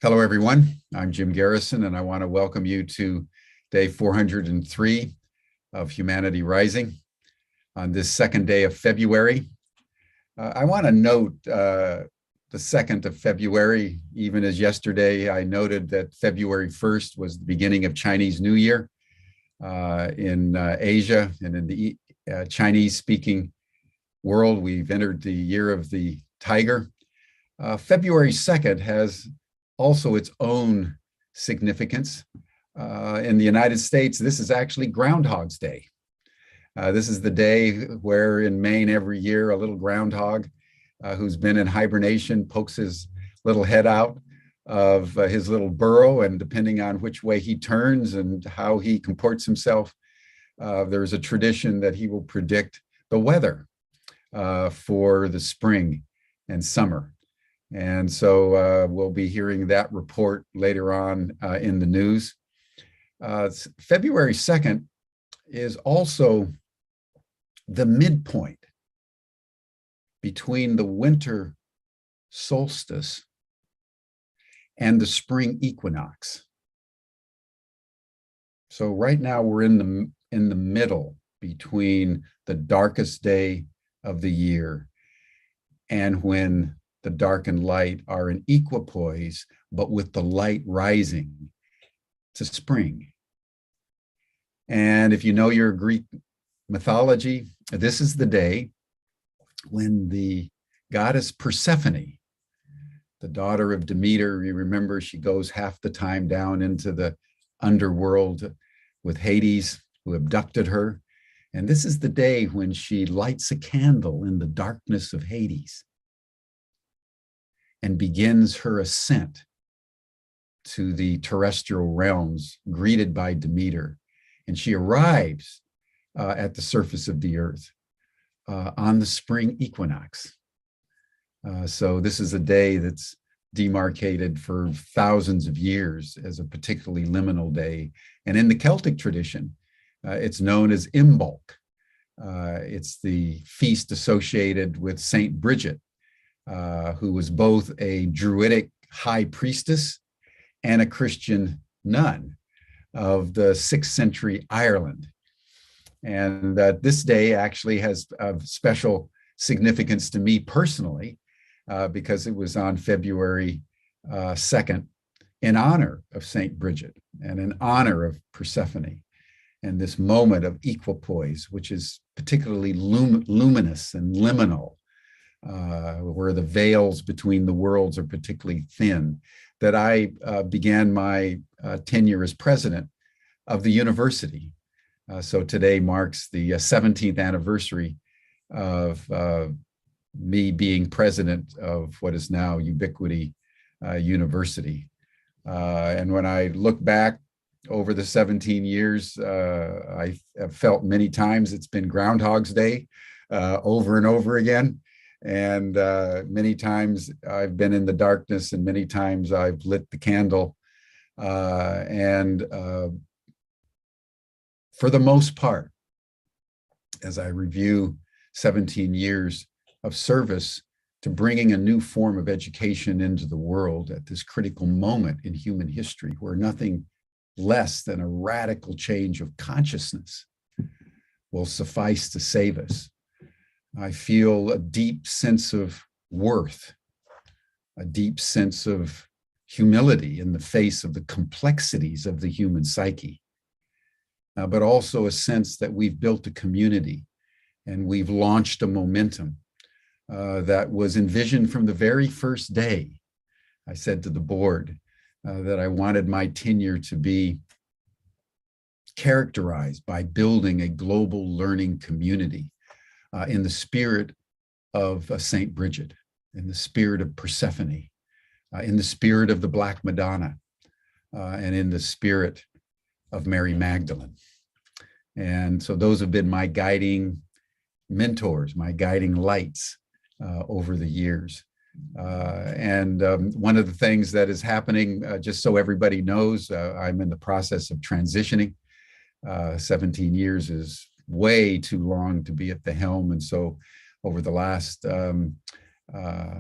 Hello, everyone. I'm Jim Garrison, and I want to welcome you to day 403 of Humanity Rising on this second day of February. I want to note the 2nd of February, even as yesterday I noted that February 1st was the beginning of Chinese New Year in Asia and in the Chinese-speaking world. We've entered the year of the tiger. February 2nd has also its own significance. In the United States, this is actually Groundhog's Day. This is the day where in Maine every year a little groundhog who's been in hibernation pokes his little head out of his little burrow, and depending on which way he turns and how he comports himself, there's a tradition that he will predict the weather for the spring and summer. And so we'll be hearing that report later on in the news. February 2nd is also the midpoint between the winter solstice and the spring equinox. So right now we're in the middle between the darkest day of the year and when the dark and light are in equipoise, but with the light rising to spring. And if you know your Greek mythology, this is the day when the goddess Persephone, the daughter of Demeter, you remember she goes half the time down into the underworld with Hades, who abducted her. And this is the day when she lights a candle in the darkness of Hades and begins her ascent to the terrestrial realms, greeted by Demeter. And she arrives at the surface of the earth on the spring equinox. So this is a day that's demarcated for thousands of years as a particularly liminal day. And in the Celtic tradition, it's known as Imbolc. It's the feast associated with Saint Bridget, who was both a Druidic high priestess and a Christian nun of the 6th century Ireland. And this day actually has special significance to me personally, because it was on February 2nd in honor of Saint Bridget and in honor of Persephone, and this moment of equipoise, which is particularly luminous and liminal, where the veils between the worlds are particularly thin, that I began my tenure as president of the university. So today marks the 17th anniversary of me being president of what is now Ubiquity University. And when I look back over the 17 years, I have felt many times it's been Groundhog's Day over and over again. And many times I've been in the darkness, and many times I've lit the candle. And for the most part, as I review 17 years of service to bringing a new form of education into the world at this critical moment in human history, where nothing less than a radical change of consciousness will suffice to save us, I feel a deep sense of worth, a deep sense of humility in the face of the complexities of the human psyche, but also a sense that we've built a community and we've launched a momentum that was envisioned from the very first day. I said to the board that I wanted my tenure to be characterized by building a global learning community in the spirit of Saint Bridget, in the spirit of Persephone, in the spirit of the Black Madonna, and in the spirit of Mary Magdalene. And so those have been my guiding mentors, my guiding lights over the years. And one of the things that is happening, just so everybody knows, I'm in the process of transitioning. 17 years is way too long to be at the helm. And so over the last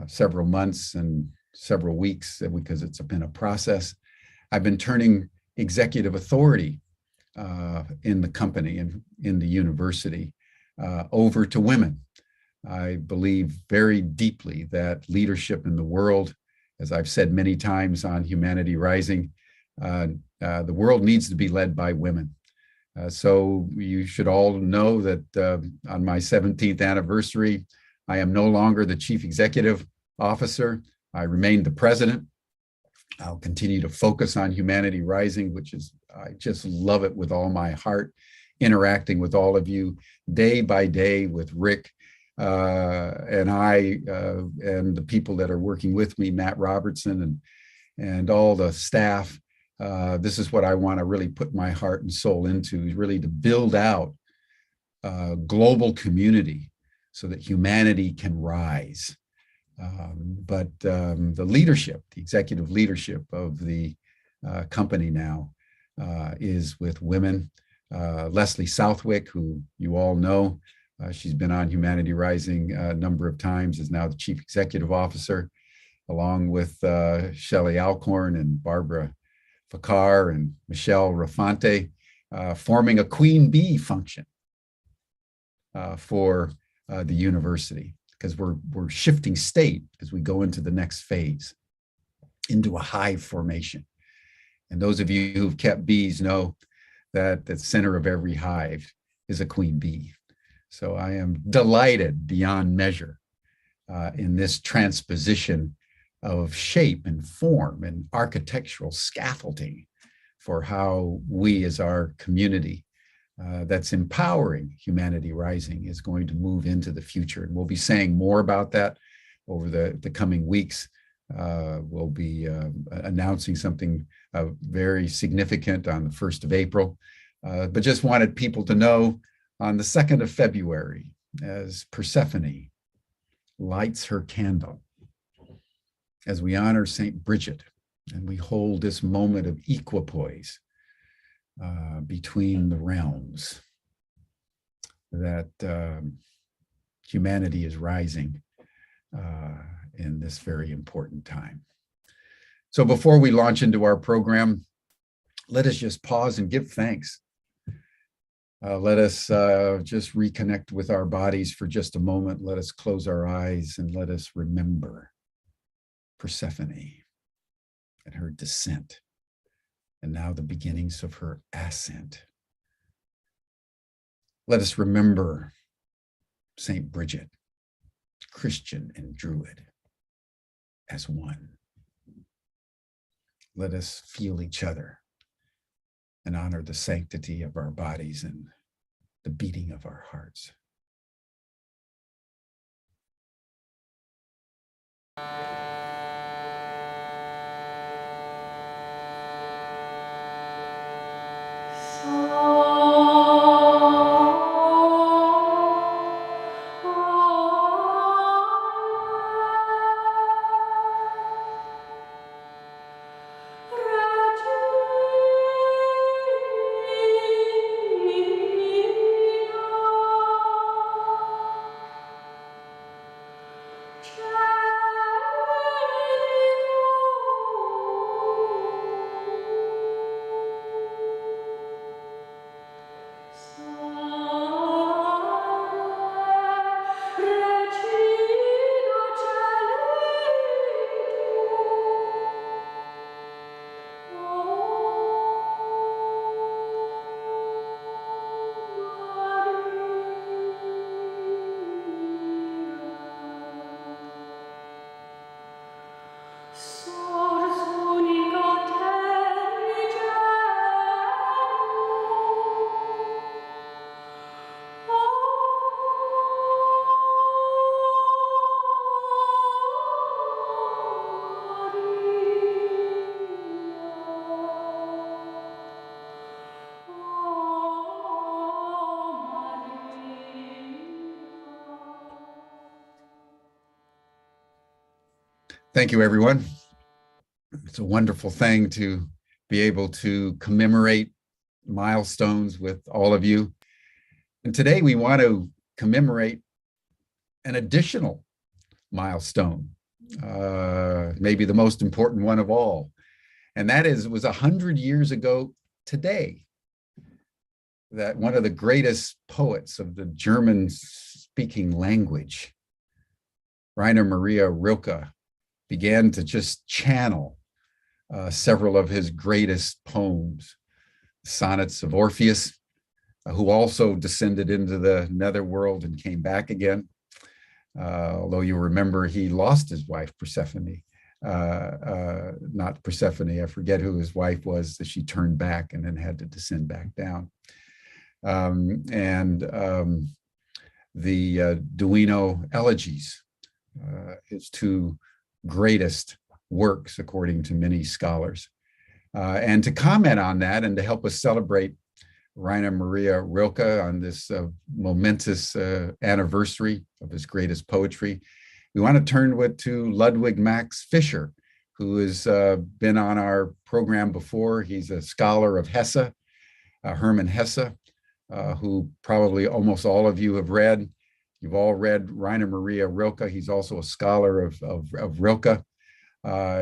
several months and several weeks because it's been a process. I've been turning executive authority in the company and in the university over to women. I believe very deeply that leadership in the world, as I've said many times on Humanity Rising, the world needs to be led by women. So you should all know that on my 17th anniversary, I am no longer the chief executive officer. I remain the president. I'll continue to focus on Humanity Rising, which is, I just love it with all my heart, interacting with all of you day by day with Rick and I and the people that are working with me, Matt Robertson and all the staff. This is what I want to really put my heart and soul into, is really to build out a global community so that humanity can rise. But the leadership, the executive leadership of the company now is with women. Leslie Southwick, who you all know, she's been on Humanity Rising a number of times, is now the chief executive officer, along with Shelley Alcorn and Barbara Fakar and Michelle Rafante, forming a queen bee function for the university, because we're shifting state as we go into the next phase, into a hive formation. And those of you who've kept bees know that the center of every hive is a queen bee. So I am delighted beyond measure in this transposition of shape and form and architectural scaffolding for how we as our community that's empowering Humanity Rising is going to move into the future. And we'll be saying more about that over the coming weeks. We'll be announcing something very significant on the 1st of April, but just wanted people to know on the 2nd of February, as Persephone lights her candle, as we honor St. Bridget, and we hold this moment of equipoise between the realms, that humanity is rising in this very important time. So before we launch into our program, let us just pause and give thanks. Let us just reconnect with our bodies for just a moment. Let us close our eyes and let us remember Persephone and her descent, and now the beginnings of her ascent. Let us remember St. Bridget, Christian and Druid, as one. Let us feel each other and honor the sanctity of our bodies and the beating of our hearts. Thank you, everyone. It's a wonderful thing to be able to commemorate milestones with all of you. And today we want to commemorate an additional milestone maybe the most important one of all. And that is, it was 100 years ago today that one of the greatest poets of the German-speaking language, Rainer Maria Rilke, began to just channel several of his greatest poems, sonnets of Orpheus, who also descended into the netherworld and came back again. Although you remember he lost his wife, Persephone. Not Persephone, I forget who his wife was, that she turned back and then had to descend back down. The Duino elegies, his two greatest works, according to many scholars. And to comment on that and to help us celebrate Rainer Maria Rilke on this momentous anniversary of his greatest poetry, we want to turn to Ludwig Max Fischer, who has been on our program before. He's a scholar of Hesse, Hermann Hesse, who probably almost all of you have read. You've all read Rainer Maria Rilke. He's also a scholar of Rilke.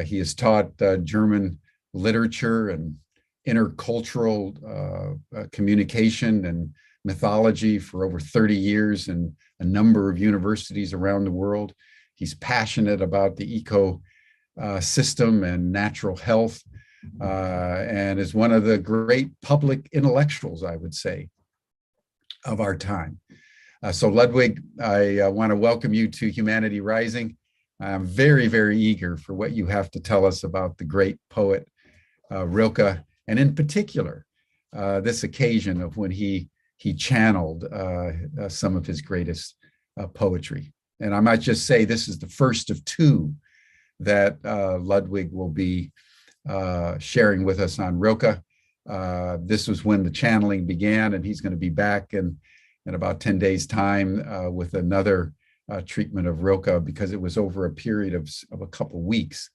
He has taught German literature and intercultural communication and mythology for over 30 years in a number of universities around the world. He's passionate about the ecosystem and natural health, and is one of the great public intellectuals, I would say, of our time. So Ludwig, I want to welcome you to Humanity Rising. I'm very, very eager for what you have to tell us about the great poet Rilke, and in particular, this occasion of when he channeled some of his greatest poetry. And I might just say this is the first of two that Ludwig will be sharing with us on Rilke. This was when the channeling began, and he's going to be back in about 10 days' time with another treatment of Rilke, because it was over a period of a couple of weeks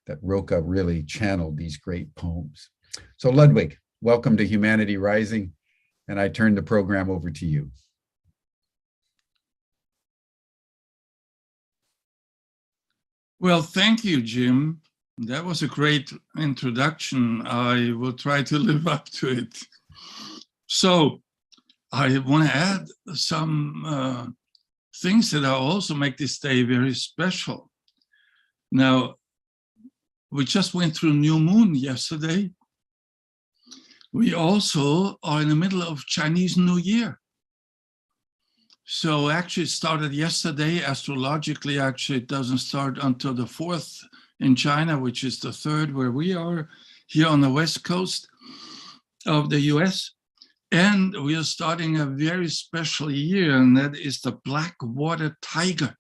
that Rilke really channeled these great poems. So Ludwig, welcome to Humanity Rising, and I turn the program over to you. Well, thank you, Jim. That was a great introduction. I will try to live up to it. So I want to add some things that also make this day very special. Now, we just went through New Moon yesterday. We also are in the middle of Chinese New Year. So actually it started yesterday. Astrologically, actually, it doesn't start until the 4th in China, which is the 3rd where we are here on the West Coast of the US. And we are starting a very special year, and that is the Blackwater tiger.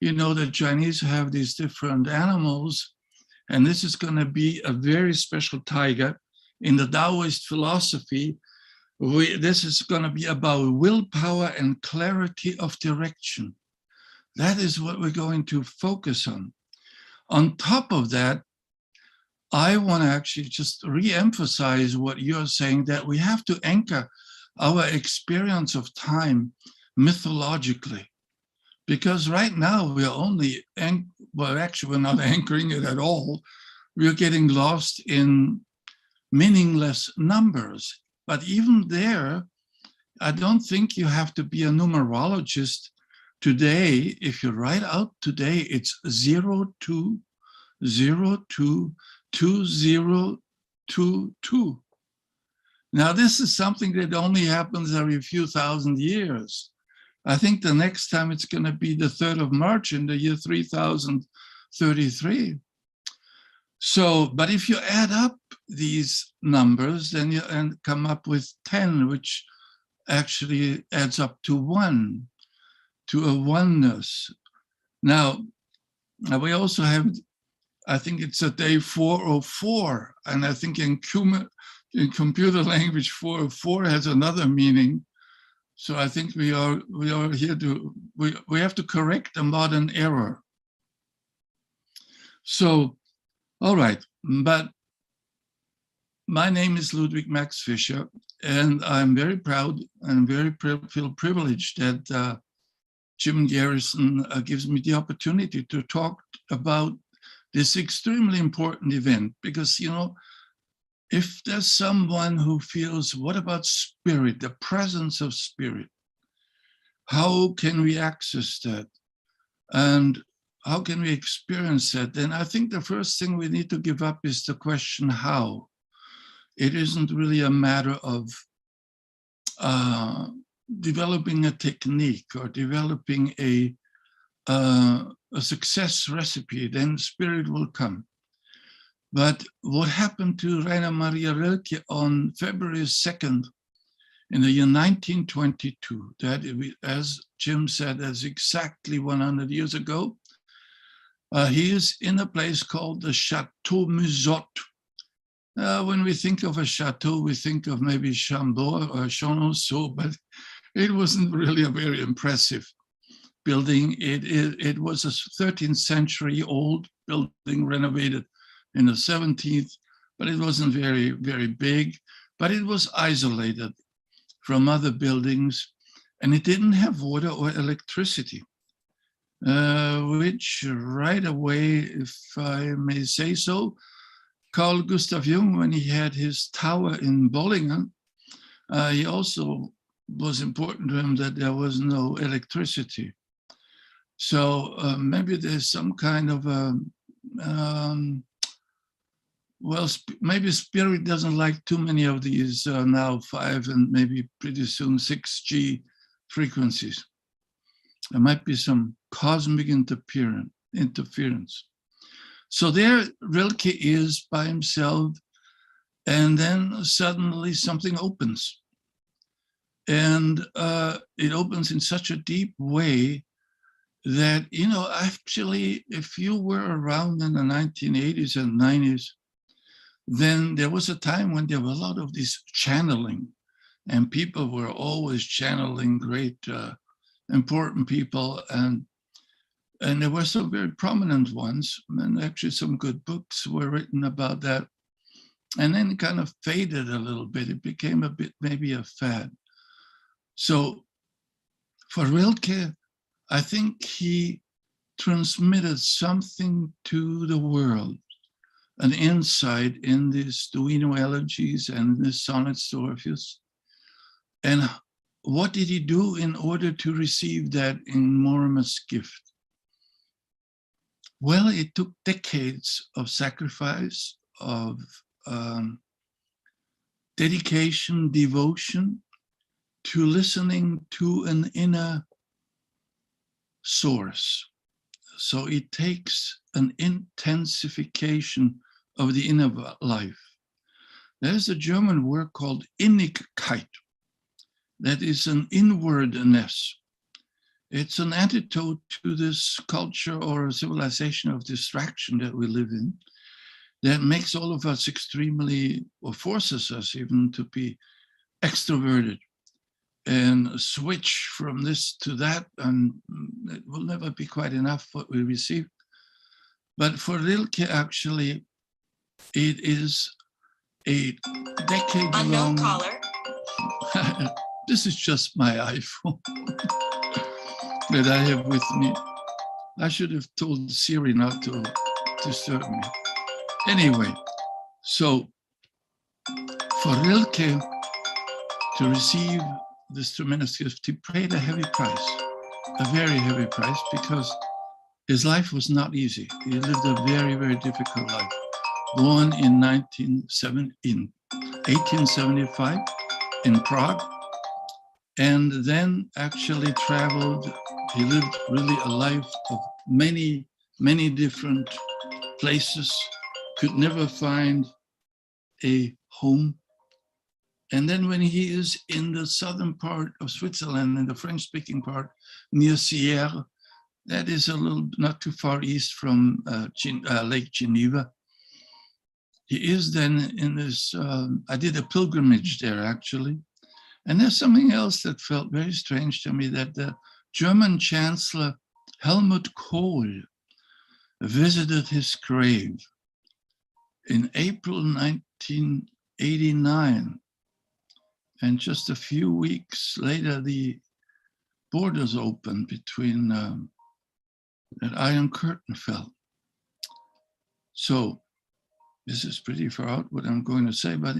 You know, the Chinese have these different animals, and this is going to be a very special tiger. In the Taoist philosophy, this is going to be about willpower and clarity of direction. That is what we're going to focus on. On top of that, I want to actually just re-emphasize what you're saying, that we have to anchor our experience of time mythologically. Because right now we're only, well, actually we're not anchoring it at all. We're getting lost in meaningless numbers. But even there, I don't think you have to be a numerologist today. If you write out today, it's 02022022. Now, this is something that only happens every few thousand years. I think the next time it's going to be the 3rd of March in the year 3033. So, but if you add up these numbers, then you come up with 10, which actually adds up to 1, to a oneness. Now, we also have, I think it's a day 404, and I think in computer language 404 has another meaning. So I think we are here to, we have to correct a modern error. So, all right, but my name is Ludwig Max Fischer, and I'm very proud and feel privileged that Jim Garrison gives me the opportunity to talk about this extremely important event, because, you know, if there's someone who feels, what about spirit, the presence of spirit? How can we access that? And how can we experience that? And I think the first thing we need to give up is the question, how? It isn't really a matter of developing a technique or developing a success recipe, then spirit will come. But what happened to Rainer Maria Rilke on February 2nd in the year 1922, that, as Jim said, that's exactly 100 years ago. He is in a place called the Chateau Musot. When we think of a chateau, we think of maybe Chambord or Chenonceau, but it wasn't really a very impressive building. It was a 13th century old building renovated in the 17th, but it wasn't very, very big, but it was isolated from other buildings, and it didn't have water or electricity, which right away, if I may say so, Carl Gustav Jung, when he had his tower in Bollingen, he also was important to him that there was no electricity. So maybe there's some kind of well, maybe spirit doesn't like too many of these now 5 and maybe pretty soon 6G frequencies. There might be some cosmic interference. So there Rilke is by himself, and then suddenly something opens. And it opens in such a deep way that, you know, actually, if you were around in the 1980s and 90s, then there was a time when there were a lot of this channeling, and people were always channeling great, important people, and there were some very prominent ones, and actually some good books were written about that. And then it kind of faded a little bit. It became a bit, maybe a fad. So for Rilke, I think he transmitted something to the world, an insight in these Duino elegies and the sonnets to Orpheus. And what did he do in order to receive that enormous gift? Well, it took decades of sacrifice, of dedication, devotion, to listening to an inner source. So it takes an intensification of the inner life. There's a German word called Innigkeit. That is an inwardness. It's an antidote to this culture or civilization of distraction that we live in, that makes all of us extremely, or forces us even to be extroverted and switch from this to that, and it will never be quite enough what we receive. But for Rilke, actually, it is a decade-long... Unknown caller. This is just my iPhone that I have with me. I should have told Siri not to disturb me. Anyway, so for Rilke to receive this tremendous gift, he paid a heavy price, a very heavy price, because his life was not easy. He lived a very, very difficult life. Born in 1875 in Prague, and then actually traveled. He lived really a life of many, many different places, could never find a home. And then when he is in the southern part of Switzerland, in the French-speaking part, near Sierre, that is a little not too far east from Lake Geneva. He is then in this, I did a pilgrimage there actually. And there's something else that felt very strange to me, that the German Chancellor Helmut Kohl visited his grave in April 1989. And just a few weeks later, the borders opened between that Iron Curtain fell. So this is pretty far out what I'm going to say, but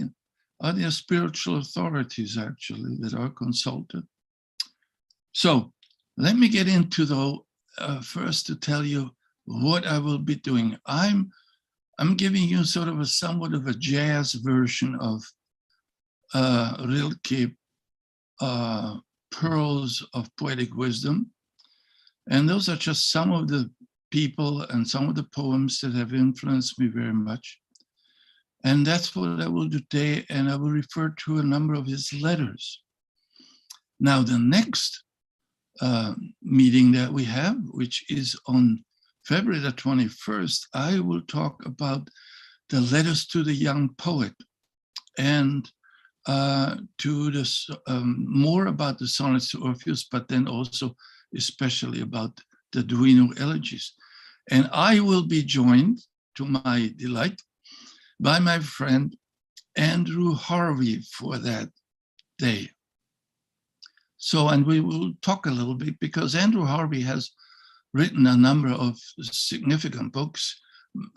are there spiritual authorities actually that are consulted? So let me get into first to tell you what I will be doing. I'm giving you sort of somewhat of a jazz version of Rilke, Pearls of Poetic Wisdom. And those are just some of the people and some of the poems that have influenced me very much. And that's what I will do today, and I will refer to a number of his letters. Now, the next meeting that we have, which is on February the 21st, I will talk about the letters to the young poet and to this more about the sonnets to Orpheus, but then also especially about the Duino elegies. And I will be joined, to my delight, by my friend Andrew Harvey for that day. So, and we will talk a little bit because Andrew Harvey has written a number of significant books.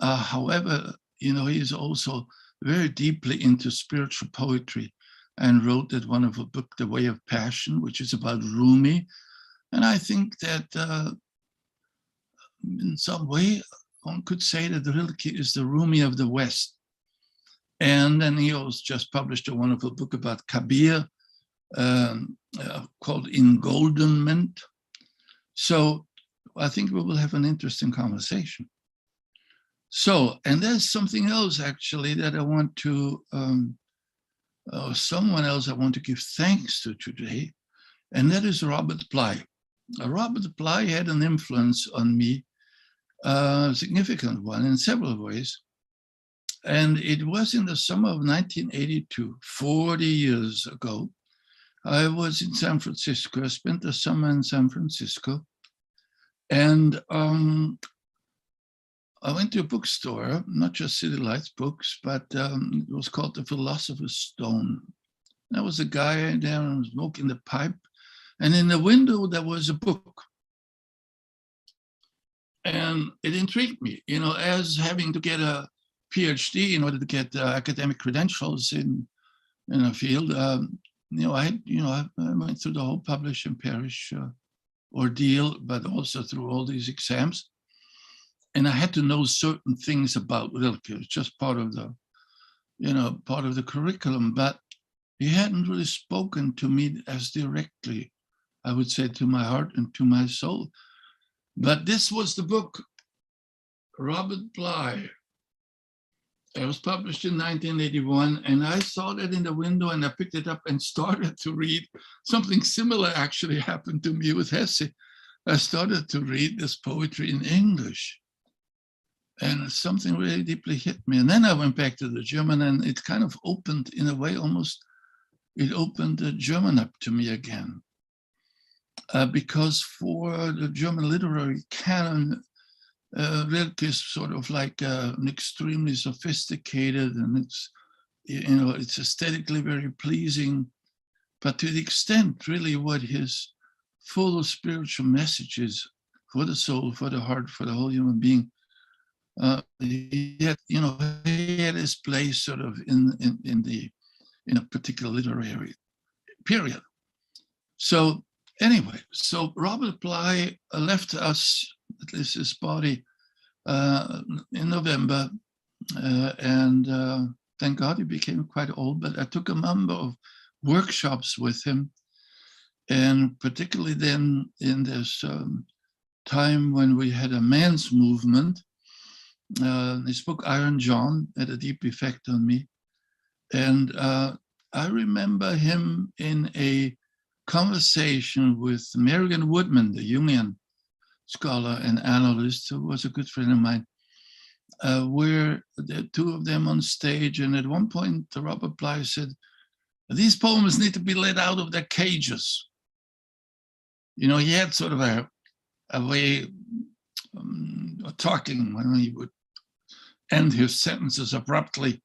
However, you know, he is also very deeply into spiritual poetry and wrote that wonderful book, The Way of Passion, which is about Rumi. And I think that in some way, one could say that Rilke is the Rumi of the West. And then he also just published a wonderful book about Kabir called Engoldenment. So I think we will have an interesting conversation. So, and there's something else actually that I want to, someone else I want to give thanks to today, and that is Robert Ply. Robert Ply had an influence on me, a significant one in several ways. And it was in the summer of 1982, 40 years ago. I was in San Francisco. I spent the summer in San Francisco. And I went to a bookstore, not just City Lights books, but it was called The Philosopher's Stone. There was a guy there smoking the pipe. And in the window, there was a book. And it intrigued me, you know, as having to get a PhD in order to get academic credentials in a field. You know, I went through the whole publish and perish ordeal, but also through all these exams. And I had to know certain things about Rilke. It's just part of the, you know, part of the curriculum. But he hadn't really spoken to me as directly, I would say, to my heart and to my soul. But this was the book, Robert Ply. It was published in 1981, and I saw that in the window and I picked it up and started to read. Something similar actually happened to me with Hesse. I started to read this poetry in English, and something really deeply hit me. And then I went back to the German, and it kind of opened, in a way, almost, it opened the German up to me again. Because for the German literary canon, Rilke is sort of like an extremely sophisticated, and it's, you know, it's aesthetically very pleasing, but to the extent really what his full spiritual message is for the soul, for the heart, for the whole human being, he had his place sort of in a particular literary period. So anyway, so Robert Ply left us, at least his body, in November, and thank God he became quite old, but I took a number of workshops with him, and particularly then in this time when we had a men's movement. His book Iron John had a deep effect on me, and I remember him in a conversation with Marion Woodman, the Jungian scholar and analyst, who was a good friend of mine, where the two of them on stage, and at one point Robert Ply said, these poems need to be let out of their cages. You know, he had sort of a way of talking when he would end his sentences abruptly.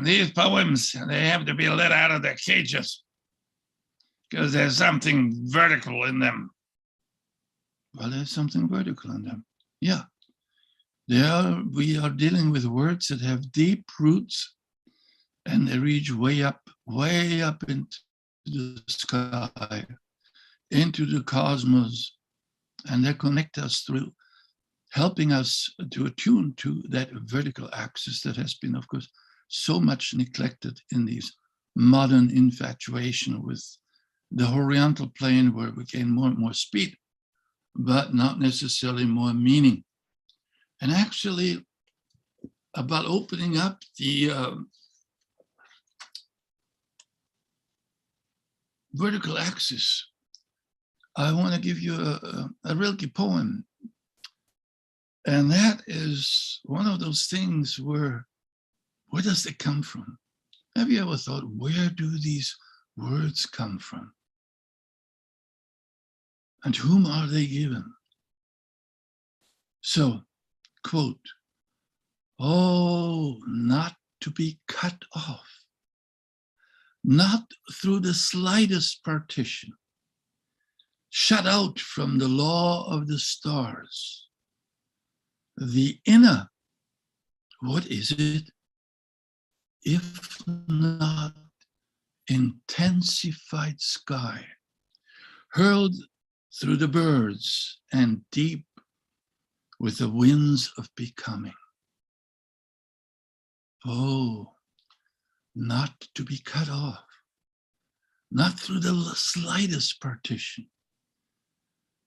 These poems, they have to be let out of their cages. because there's something vertical in them. Well, there's something vertical in them. Yeah. We are dealing with words that have deep roots, and they reach way up into the sky, into the cosmos, and they connect us through, helping us to attune to that vertical axis that has been, of course, so much neglected in these modern infatuation with the horizontal plane, where we gain more and more speed, but not necessarily more meaning. And actually, about opening up the vertical axis, I want to give you a Rilke poem. And that is one of those things where does it come from? Have you ever thought, where do these words come from? And whom are they given? So, quote, "Oh, not to be cut off, not through the slightest partition, shut out from the law of the stars. The inner, what is it, if not intensified sky, hurled through the birds and deep with the winds of becoming. Oh, not to be cut off, not through the slightest partition,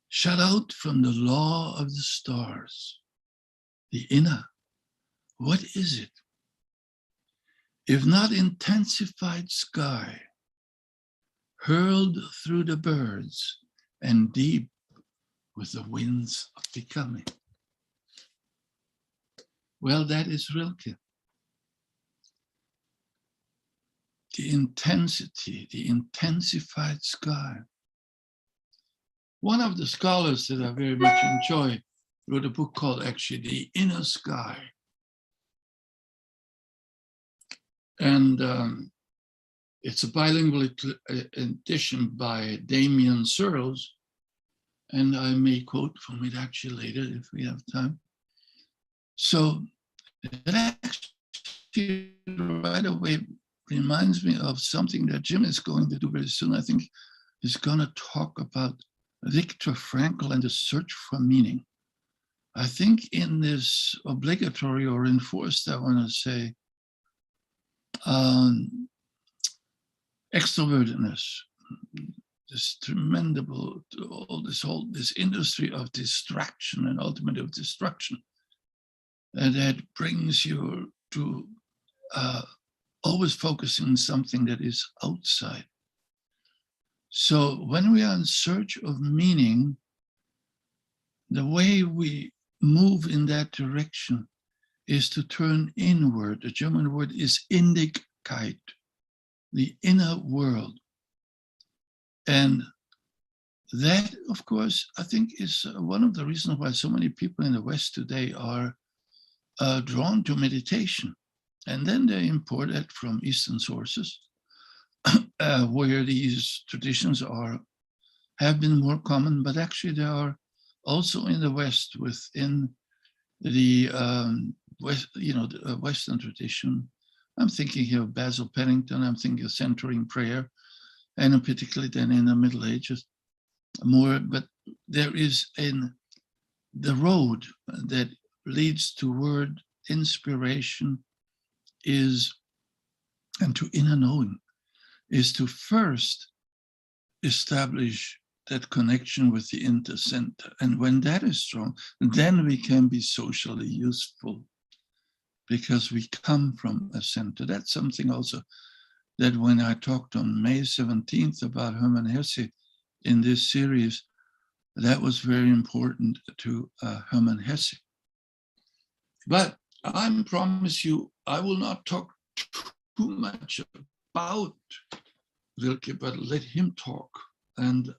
shut out from the law of the stars. The inner, what is it, if not intensified sky, hurled through the birds and deep with the winds of becoming?" Well, that is Rilke. The intensity, the intensified sky. One of the scholars that I very much enjoy wrote a book called actually The Inner Sky. And it's a bilingual edition by Damien Searles. And I may quote from it actually later if we have time. So it actually right away reminds me of something that Jim is going to do very soon. I think he's going to talk about Viktor Frankl and the search for meaning. I think in this obligatory or enforced, I want to say, extrovertedness, this tremendous, this industry of distraction and ultimately of destruction, and that brings you to always focusing on something that is outside. So when we are in search of meaning, the way we move in that direction is to turn inward. The German word is Indigkeit, the inner world. And that, of course, I think is one of the reasons why so many people in the West today are drawn to meditation. And then they import it from Eastern sources, where these traditions have been more common, but actually they are also in the West, within the Western tradition. I'm thinking here of Basil Pennington, I'm thinking of centering prayer, and particularly then in the Middle Ages more, but there is the road that leads toward inspiration and to inner knowing, is to first establish that connection with the inner center. And when that is strong, then we can be socially useful because we come from a center. That's something also that when I talked on May 17th about Hermann Hesse in this series, that was very important to Hermann Hesse. But I promise you, I will not talk too much about Rilke, but let him talk. And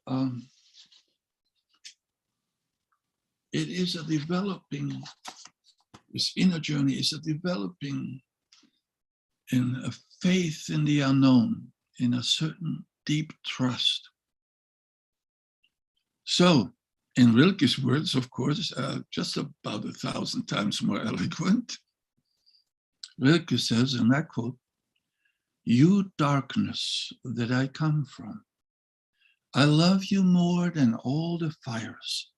it is a developing, this inner journey is a developing in a faith in the unknown, in a certain deep trust So, in Rilke's words, of course, just about 1,000 times more eloquent, Rilke says, and I quote, "You darkness that I come from, I love you more than all the fires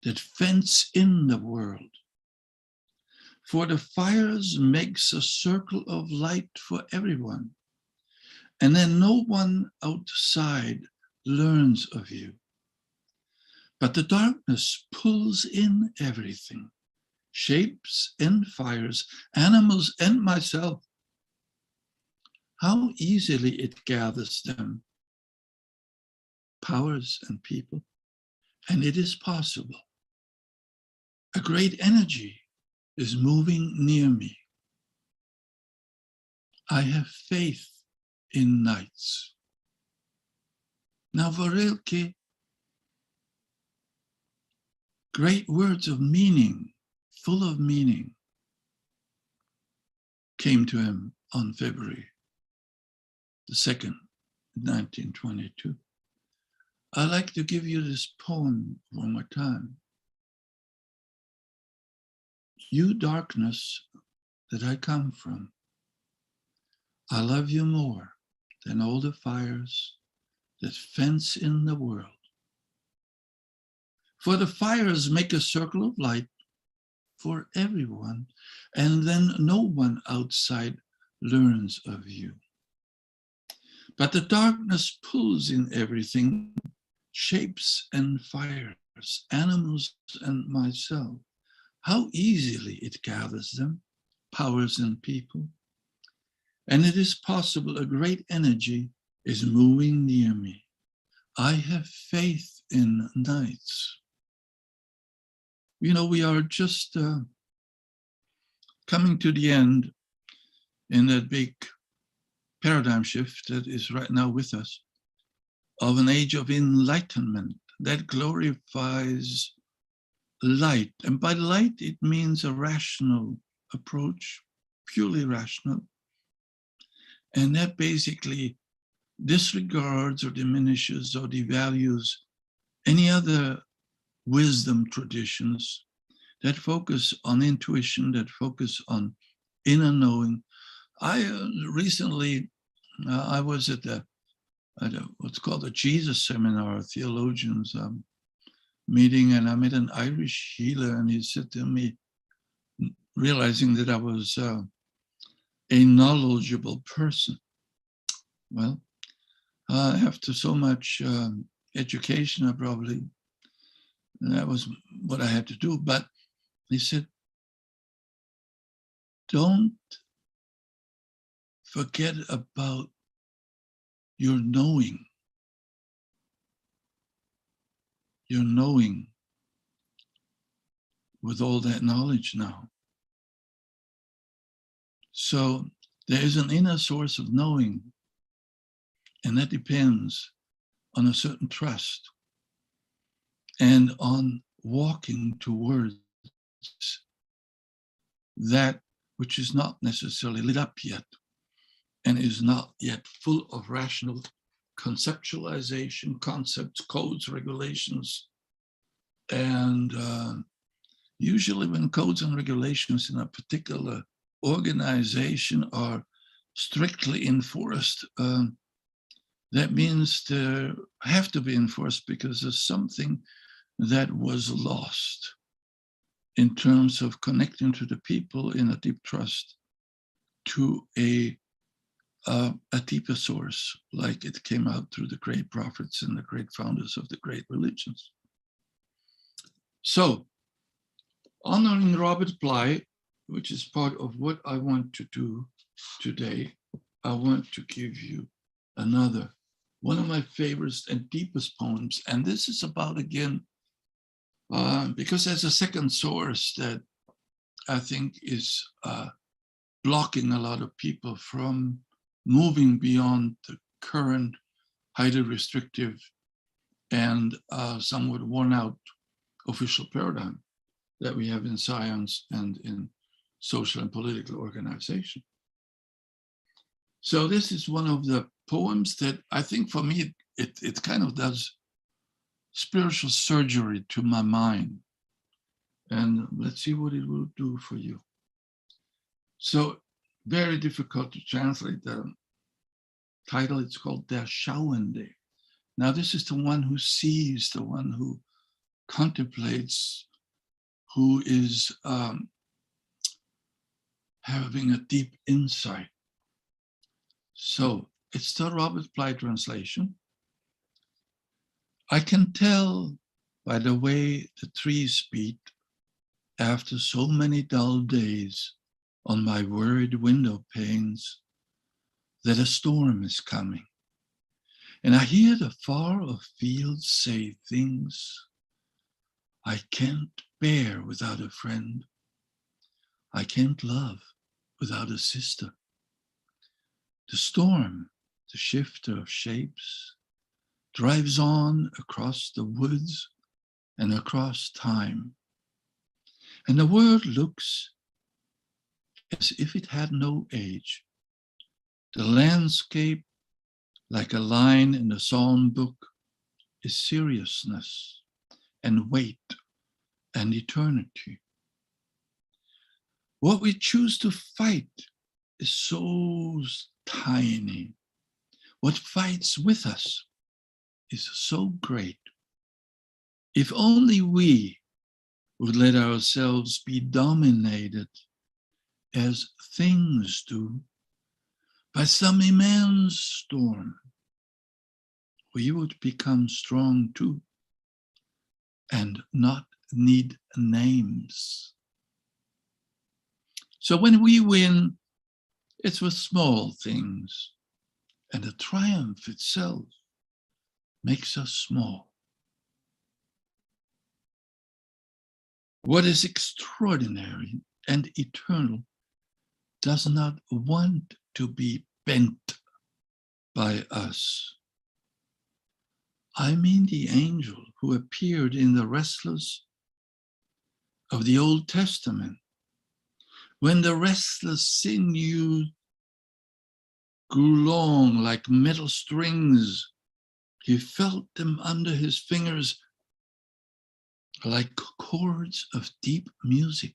that fence in the world. For the fires makes a circle of light for everyone, and then no one outside learns of you. But the darkness pulls in everything, shapes and fires, animals and myself. How easily it gathers them, powers and people, and it is possible. A great energy is moving near me. I have faith in nights." Now for Rilke, great words of meaning, full of meaning, came to him on February the 2nd, 1922. I'd like to give you this poem one more time. "You darkness that I come from, I love you more than all the fires that fence in the world. For the fires make a circle of light for everyone, and then no one outside learns of you. But the darkness pulls in everything, shapes and fires, animals and myself. How easily it gathers them, powers and people. And it is possible a great energy is moving near me. I have faith in nights." You know, we are just coming to the end in that big paradigm shift that is right now with us, of an age of enlightenment that glorifies light. And by light, it means a rational approach, purely rational. And that basically disregards or diminishes or devalues any other wisdom traditions that focus on intuition, that focus on inner knowing. I recently, I was at what's called a Jesus seminar, a theologians meeting, and I met an Irish healer, and he said to me, realizing that I was a knowledgeable person. Well, after so much education, that was what I had to do. But he said, don't forget about your knowing. Your knowing with all that knowledge now. So there is an inner source of knowing, and that depends on a certain trust and on walking towards that which is not necessarily lit up yet and is not yet full of rational conceptualization, concepts, codes, regulations. And usually when codes and regulations in a particular organization are strictly enforced, that means they have to be enforced because there's something that was lost in terms of connecting to the people in a deep trust to a deeper source, like it came out through the great prophets and the great founders of the great religions. So, honoring Robert Ply, which is part of what I want to do today, I want to give you another, one of my favorites and deepest poems. And this is about, again, because there's a second source that I think is blocking a lot of people from moving beyond the current highly restrictive and somewhat worn out official paradigm that we have in science and in social and political organization. So this is one of the poems that I think for me, it kind of does spiritual surgery to my mind. And let's see what it will do for you. So, very difficult to translate the title. It's called Der Schauende. Now, this is the one who sees, the one who contemplates, who is having a deep insight. So, it's the Robert Ply translation. I can tell by the way the trees beat after so many dull days on my worried window panes that a storm is coming. And I hear the far-off fields say things I can't bear without a friend. I can't love without a sister. The storm, the shifter of shapes, drives on across the woods and across time. And the world looks as if it had no age. The landscape, like a line in the psalm book, is seriousness and weight and eternity. What we choose to fight is so tiny. What fights with us is so great. If only we would let ourselves be dominated as things do by some immense storm, we would become strong too and not need names. So when we win, it's with small things, and the triumph itself makes us small. What is extraordinary and eternal does not want to be bent by us. I mean the angel who appeared in the wrestlers of the Old Testament, when the restless sinews grew long like metal strings, he felt them under his fingers like chords of deep music.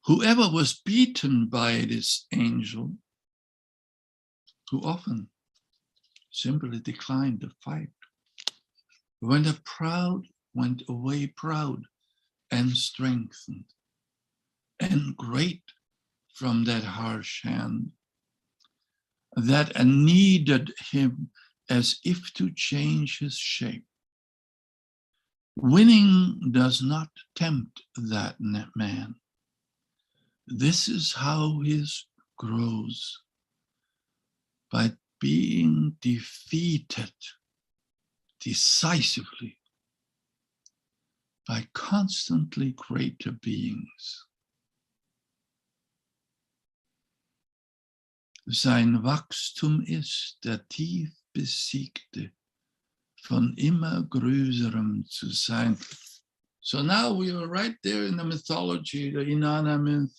Whoever was beaten by this angel, who often simply declined the fight, when the proud went away proud and strengthened and great from that harsh hand that kneaded him as if to change his shape. Winning does not tempt that man. This is how his grows, by being defeated decisively by constantly greater beings. Sein Wachstum ist der tief besiegte, von immer größerem zu sein. So now we are right there in the mythology, the Inanna myth.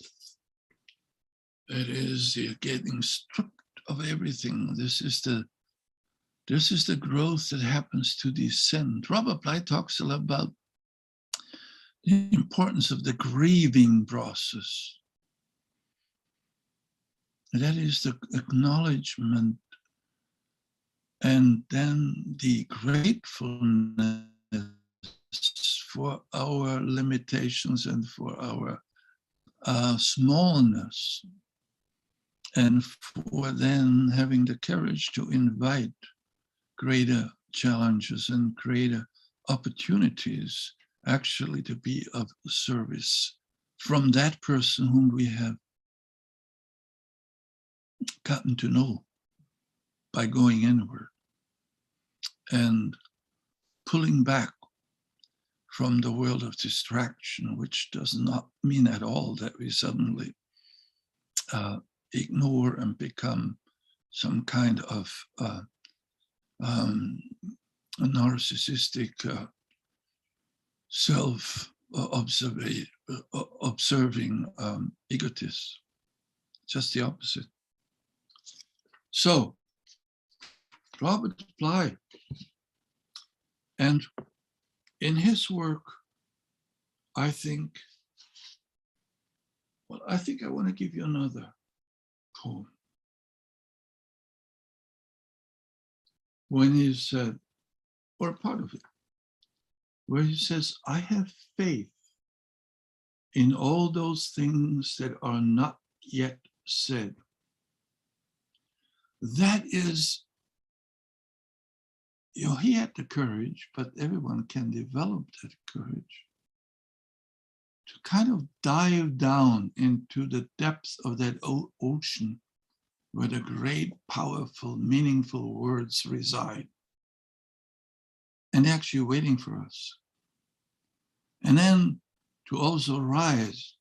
It is the getting stripped of everything. This is the growth that happens to descend. Robert Ply talks a lot about the importance of the grieving process. That is the acknowledgement and then the gratefulness for our limitations and for our smallness, and for then having the courage to invite greater challenges and greater opportunities actually to be of service from that person whom we have gotten to know by going inward and pulling back from the world of distraction, which does not mean at all that we suddenly ignore and become some kind of narcissistic self-observing egotists. Just the opposite. So, Robert Ply And in his work, I think I want to give you another poem. When he said, or part of it, where he says, I have faith in all those things that are not yet said. That is, he had the courage, but everyone can develop that courage to kind of dive down into the depths of that ocean where the great, powerful, meaningful words reside. And they're actually waiting for us. And then to also rise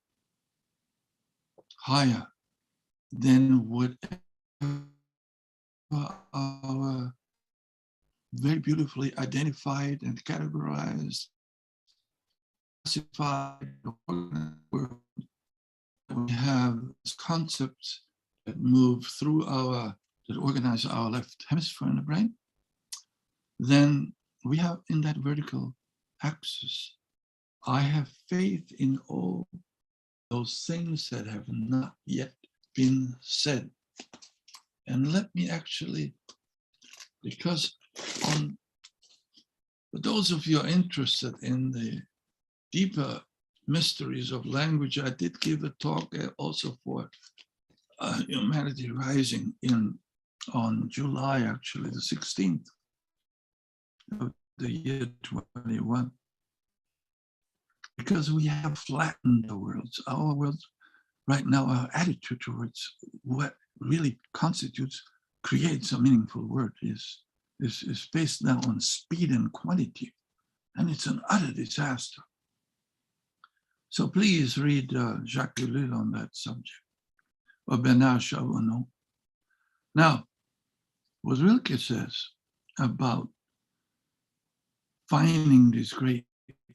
higher than whatever our very beautifully identified and categorized, classified world. We have concepts that move through that organize our left hemisphere in the brain. Then we have in that vertical axis, I have faith in all those things that have not yet been said. And let me actually, because for those of you who are interested in the deeper mysteries of language, I did give a talk also for Humanity Rising on July, actually, the 16th of the year 21. Because we have flattened the worlds. Our worlds right now, our attitude towards what really creates a meaningful word is based now on speed and quantity. And it's an utter disaster. So please read Jacques Ellul on that subject, or Bernard Charbonneau. Now, what Rilke says about finding these great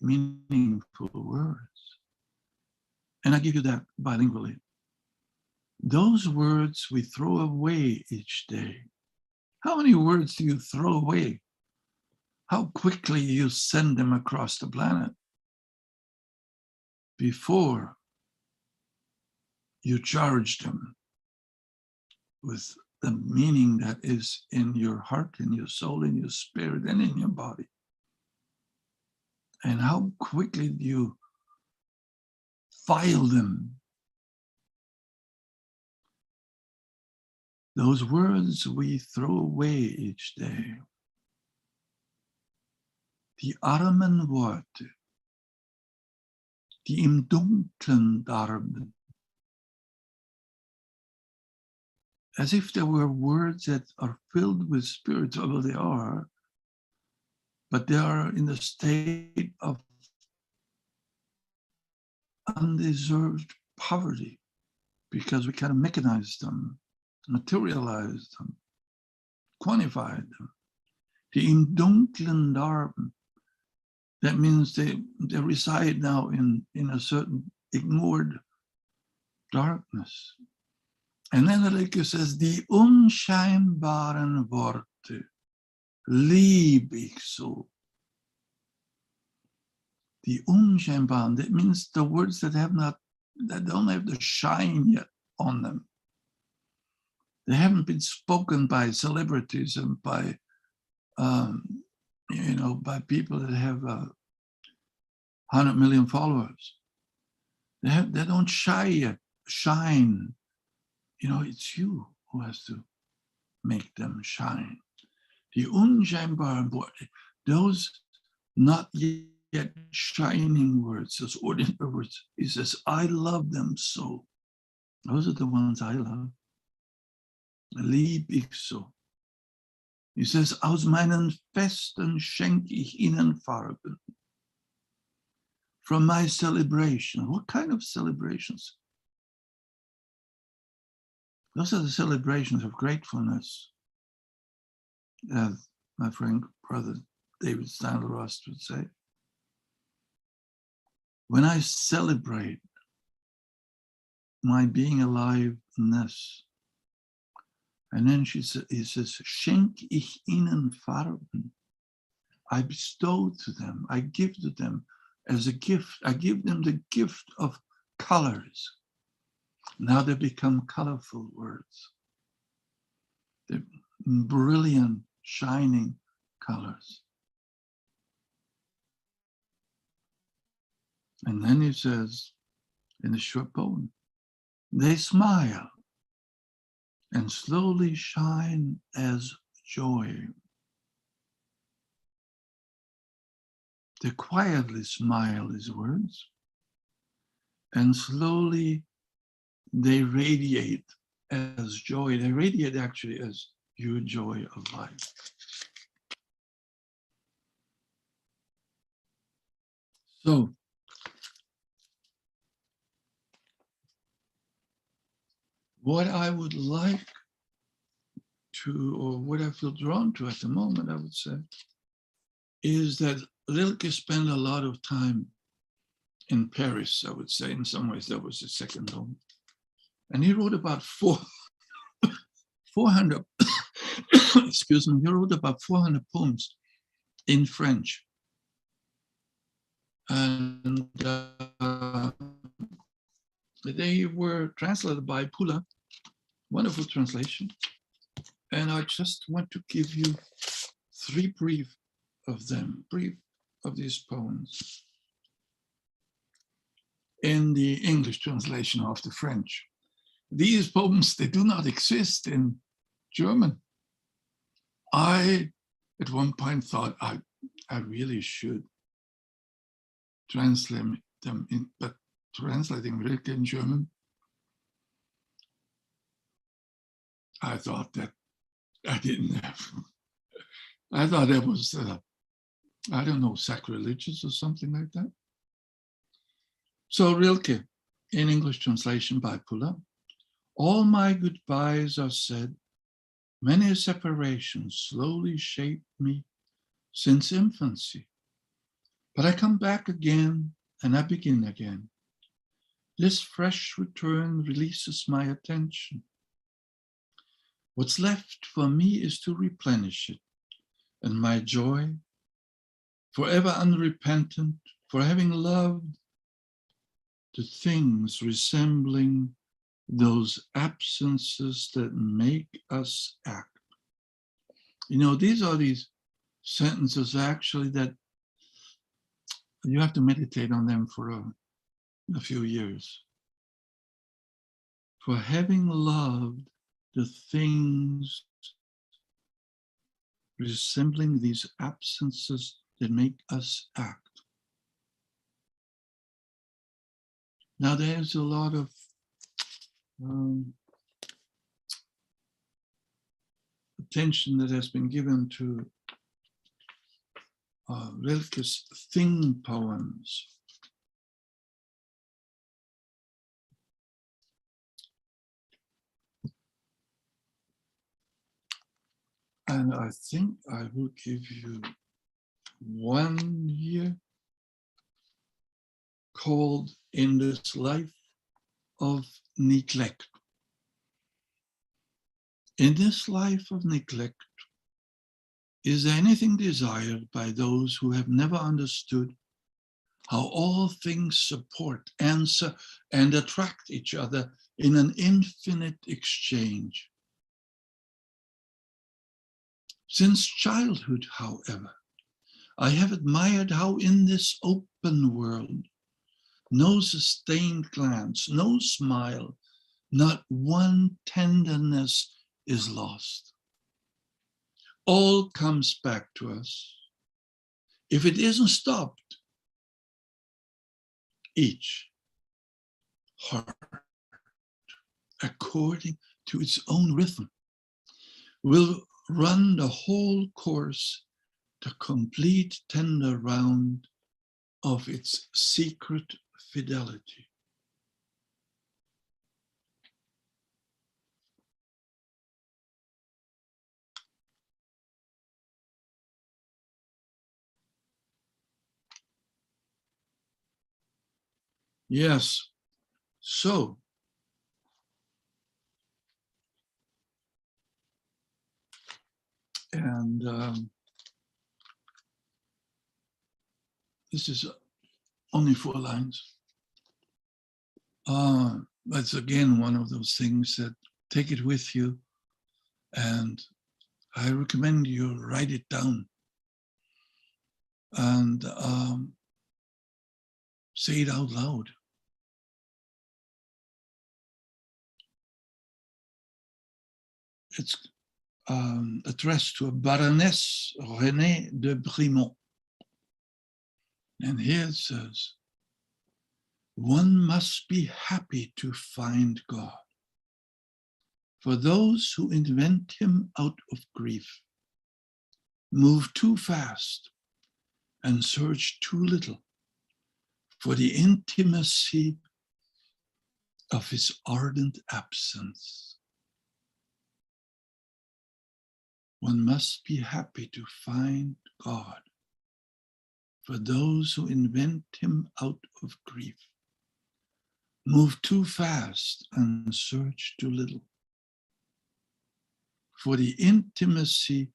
meaningful words, and I give you that bilingually. Those words we throw away each day. How many words do you throw away? How quickly you send them across the planet before you charge them with the meaning that is in your heart, in your soul, in your spirit, and in your body. And how quickly do you file them? Those words we throw away each day. Die armen Worte, die im Dunklen darben. As if there were words that are filled with spirits, although they are, but they are in a state of undeserved poverty because we kind of mechanized them, materialized them, quantified them. Die im Dunklen darben. That means they reside now in a certain ignored darkness. And then Rilke says, die unscheinbaren Worte lieb ich so. Die unscheinbaren, that means the words that don't have the shine yet on them. They haven't been spoken by celebrities and by by people that have 100 million followers. They don't shine. It's you who has to make them shine. Die unscheinbaren Worte, those not yet shining words, those ordinary words. He says, I love them so. Those are the ones I love. Lieb ich so. He says, aus meinen Festen schenke ich ihnen Farben. From my celebration. What kind of celebrations? Those are the celebrations of gratefulness, as my friend, brother David Steindl-Rast would say. When I celebrate my being aliveness, and then he says, schenk ich ihnen Farben. I bestow to them, I give to them as a gift. I give them the gift of colors. Now they become colorful words. They're brilliant, shining colors. And then he says in the short poem, they smile and slowly shine as joy. They quietly smile, his words, and slowly they radiate as joy. They radiate actually as your joy of life. So, what I would like to, or what I feel drawn to at the moment, I would say, is that Rilke spent a lot of time in Paris, I would say. In some ways, that was his second home. And he wrote about 400, excuse me, he wrote about 400 poems in French. And they were translated by Pula, wonderful translation. And I just want to give you three brief of these poems in the English translation of the French. These poems, they do not exist in German. I, at one point, thought I really should translate them in, but translating Rilke in German, I thought that I didn't have. I thought that was, I don't know, sacrilegious or something like that. So Rilke, in English translation by Pula, all my goodbyes are said, many separations slowly shaped me since infancy. But I come back again and I begin again. This fresh return releases my attention. What's left for me is to replenish it, and my joy, forever unrepentant, for having loved the things resembling those absences that make us act. You know, these are these sentences actually that you have to meditate on them for a few years. For having loved the things resembling these absences that make us act. Now there's a lot of attention that has been given to Rilke's thing poems. And I think I will give you one here called In This Life of Neglect. In this life of neglect, is there anything desired by those who have never understood how all things support, answer, and attract each other in an infinite exchange? Since childhood, however, I have admired how in this open world, no sustained glance, no smile, not one tenderness is lost. All comes back to us. If it isn't stopped, each heart, according to its own rhythm, will run the whole course, the complete tender round of its secret fidelity. Yes, so and This is only 4 lines. That's again one of those things that take it with you, and I recommend you write it down and say it out loud. It's addressed to a Baroness Renée de Brimont. And here it says, one must be happy to find God. For those who invent him out of grief, move too fast and search too little for the intimacy of his ardent absence. One must be happy to find God. For those who invent him out of grief, move too fast and search too little for the intimacy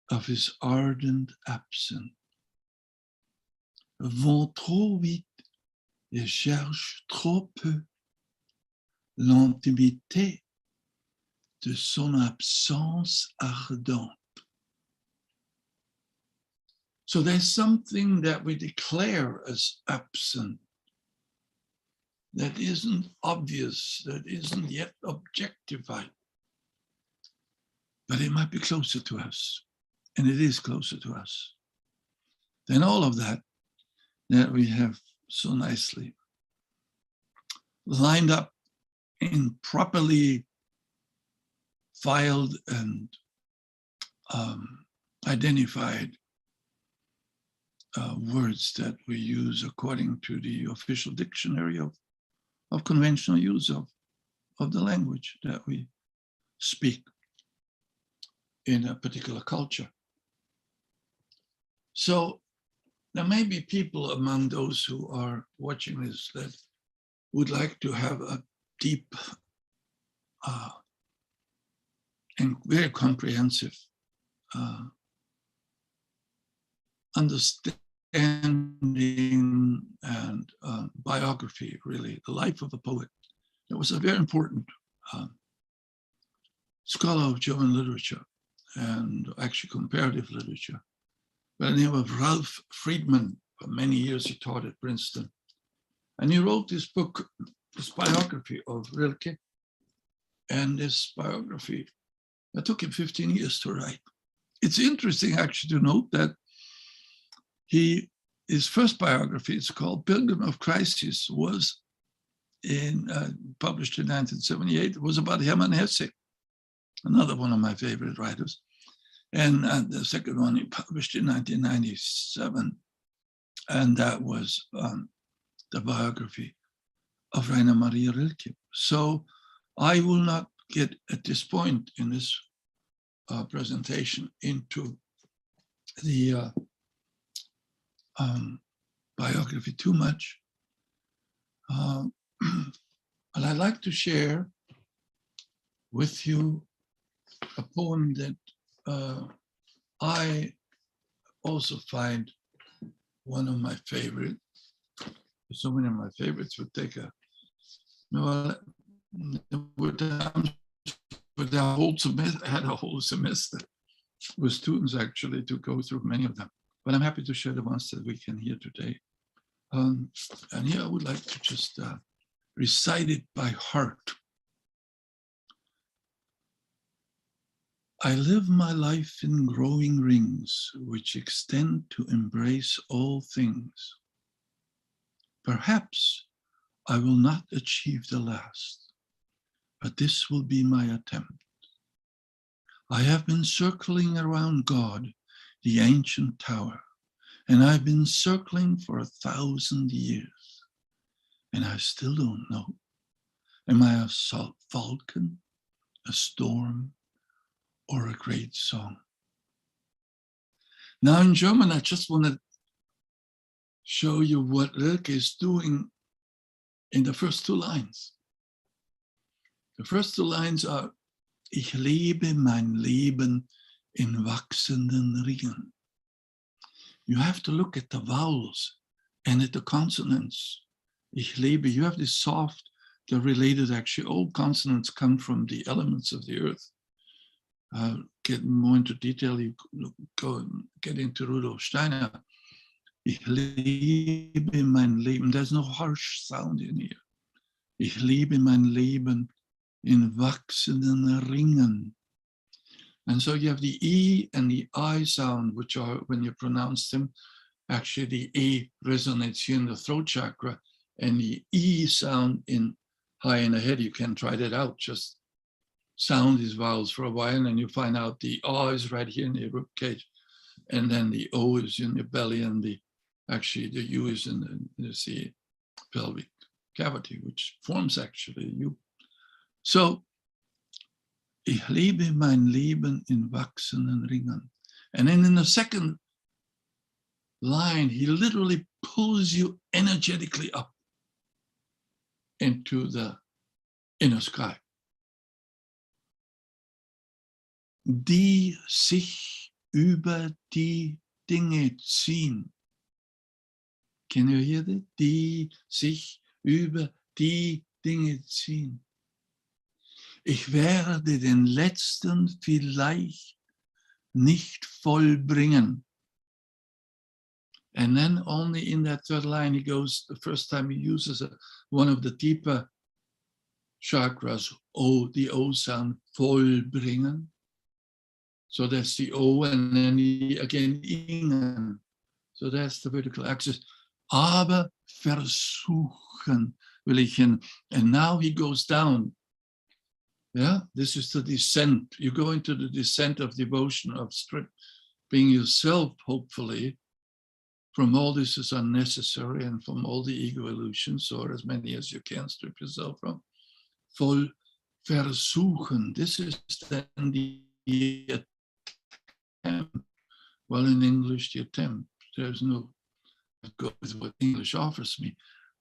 of his ardent absence. Vont trop vite et cherchent trop peu l'intimité de son absence ardente. So there's something that we declare as absent that isn't obvious, that isn't yet objectified, but it might be closer to us, and it is closer to us than all of that we have so nicely lined up in properly filed and identified words that we use according to the official dictionary of conventional use of the language that we speak in a particular culture. So there may be people among those who are watching this that would like to have a deep and very comprehensive understanding and biography, really, the life of a poet. There was a very important scholar of German literature and actually comparative literature by the name of Ralph Friedman. For many years he taught at Princeton. And he wrote this book, this biography of Rilke. And this biography, it took him 15 years to write. It's interesting actually to note that his first biography, it's called Pilgrim of Crisis, was published in 1978. It was about Hermann Hesse, another one of my favorite writers. And the second one he published in 1997. And that was the biography of Rainer Maria Rilke. So I will not get at this point in this presentation into the biography too much. But I'd like to share with you a poem that I also find one of my favorite. So many of my favorites would take a had a whole semester with students actually to go through many of them. But I'm happy to share the ones that we can hear today. And here I would like to just recite it by heart. I live my life in growing rings, which extend to embrace all things. Perhaps I will not achieve the last, but this will be my attempt. I have been circling around God, the ancient tower, and I've been circling for 1,000 years, and I still don't know. Am I a falcon, a storm, or a great song? Now in German, I just want to show you what Rilke is doing in the first 2 lines. The first 2 lines are, Ich lebe mein Leben in wachsenden Ringen. You have to look at the vowels and at the consonants. Ich lebe, you have this soft, they're related actually. All consonants come from the elements of the earth. Get more into detail, you go and get into Rudolf Steiner. Ich lebe mein Leben. There's no harsh sound in here. Ich lebe mein Leben in wachsenden Ringen. And so you have the E and the I sound, which are, when you pronounce them, actually the E resonates here in the throat chakra, and the E sound in high in the head. You can try that out. Just sound these vowels for a while, and you find out the O is right here in the rib cage, and then the O is in your belly, and the U is in the pelvic cavity, which forms actually you. So, ich lebe mein Leben in wachsenden Ringen. And then in the second line, he literally pulls you energetically up into the inner sky. Die sich über die Dinge ziehen. Can you hear that? Die sich über die Dinge ziehen. Ich werde den letzten vielleicht nicht vollbringen. And then only in that third line he goes, the first time he uses one of the deeper chakras, O, the O sound, vollbringen. So that's the O, and then again, ingen. So that's the vertical axis. Aber versuchen will ich hin. And now he goes down. Yeah, this is the descent. You go into the descent of devotion, of stripping yourself, hopefully, from all this is unnecessary and from all the ego illusions, or as many as you can strip yourself from. Voll versuchen. This is then the attempt. Well, in English, the attempt. There's no go with what English offers me.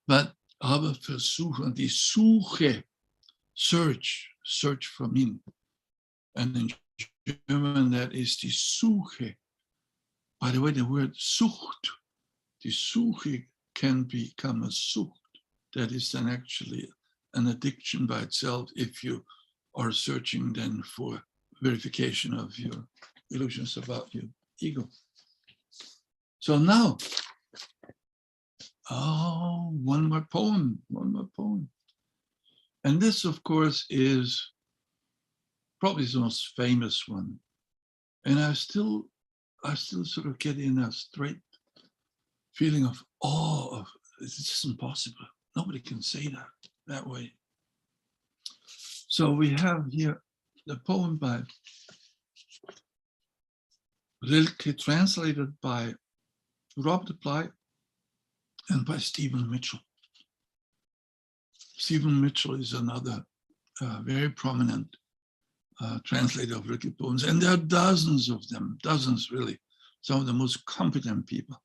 But aber versuchen, die Suche, search for meaning. And in German, that is die Suche. By the way, the word Sucht, die Suche can become a Sucht. That is then actually an addiction by itself if you are searching then for verification of your illusions about your ego. So now, one more poem. And this, of course, is probably the most famous one. And I still sort of get in a straight feeling of awe of, it's just impossible. Nobody can say that way. So we have here the poem by Rilke, translated by Robert Ply and by Stephen Mitchell. Stephen Mitchell is another very prominent translator of Rilke poems, and there are dozens of them, dozens really, some of the most competent people.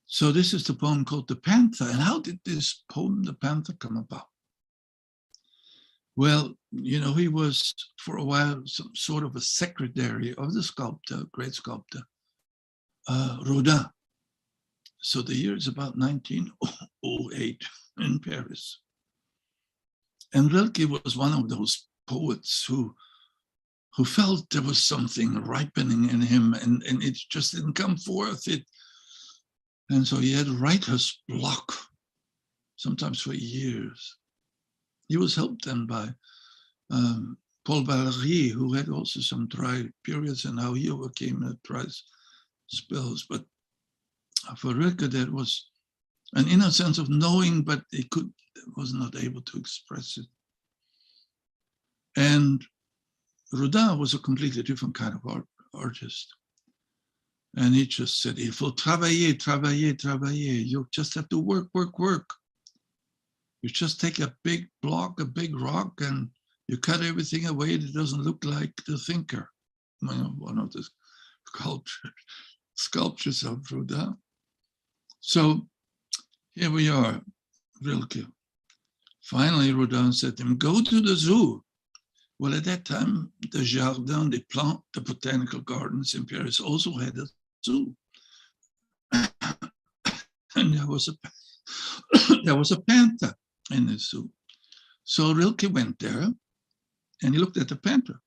So this is the poem called The Panther. And how did this poem, The Panther, come about? Well, you know, he was for a while some sort of a secretary of the sculptor, great sculptor, Rodin. So the year is about 1908 in Paris. And Rilke was one of those poets who felt there was something ripening in him, and it just didn't come forth. And so he had writer's block, sometimes for years. He was helped then by Paul Valéry, who had also some dry periods, and how he overcame the dry spells. But for Rilke, that was an inner sense of knowing, but he was not able to express it. And Rodin was a completely different kind of artist. And he just said, il faut travailler, travailler, travailler. You just have to work, work, work. You just take a big block, a big rock, and you cut everything away that doesn't look like the thinker. One of the sculptures of Rodin. So here we are, Rilke. Finally, Rodin said to him, go to the zoo. Well, at that time, the Jardin des Plantes, the botanical gardens in Paris, also had a zoo. and there was a panther in the zoo. So Rilke went there and he looked at the panther.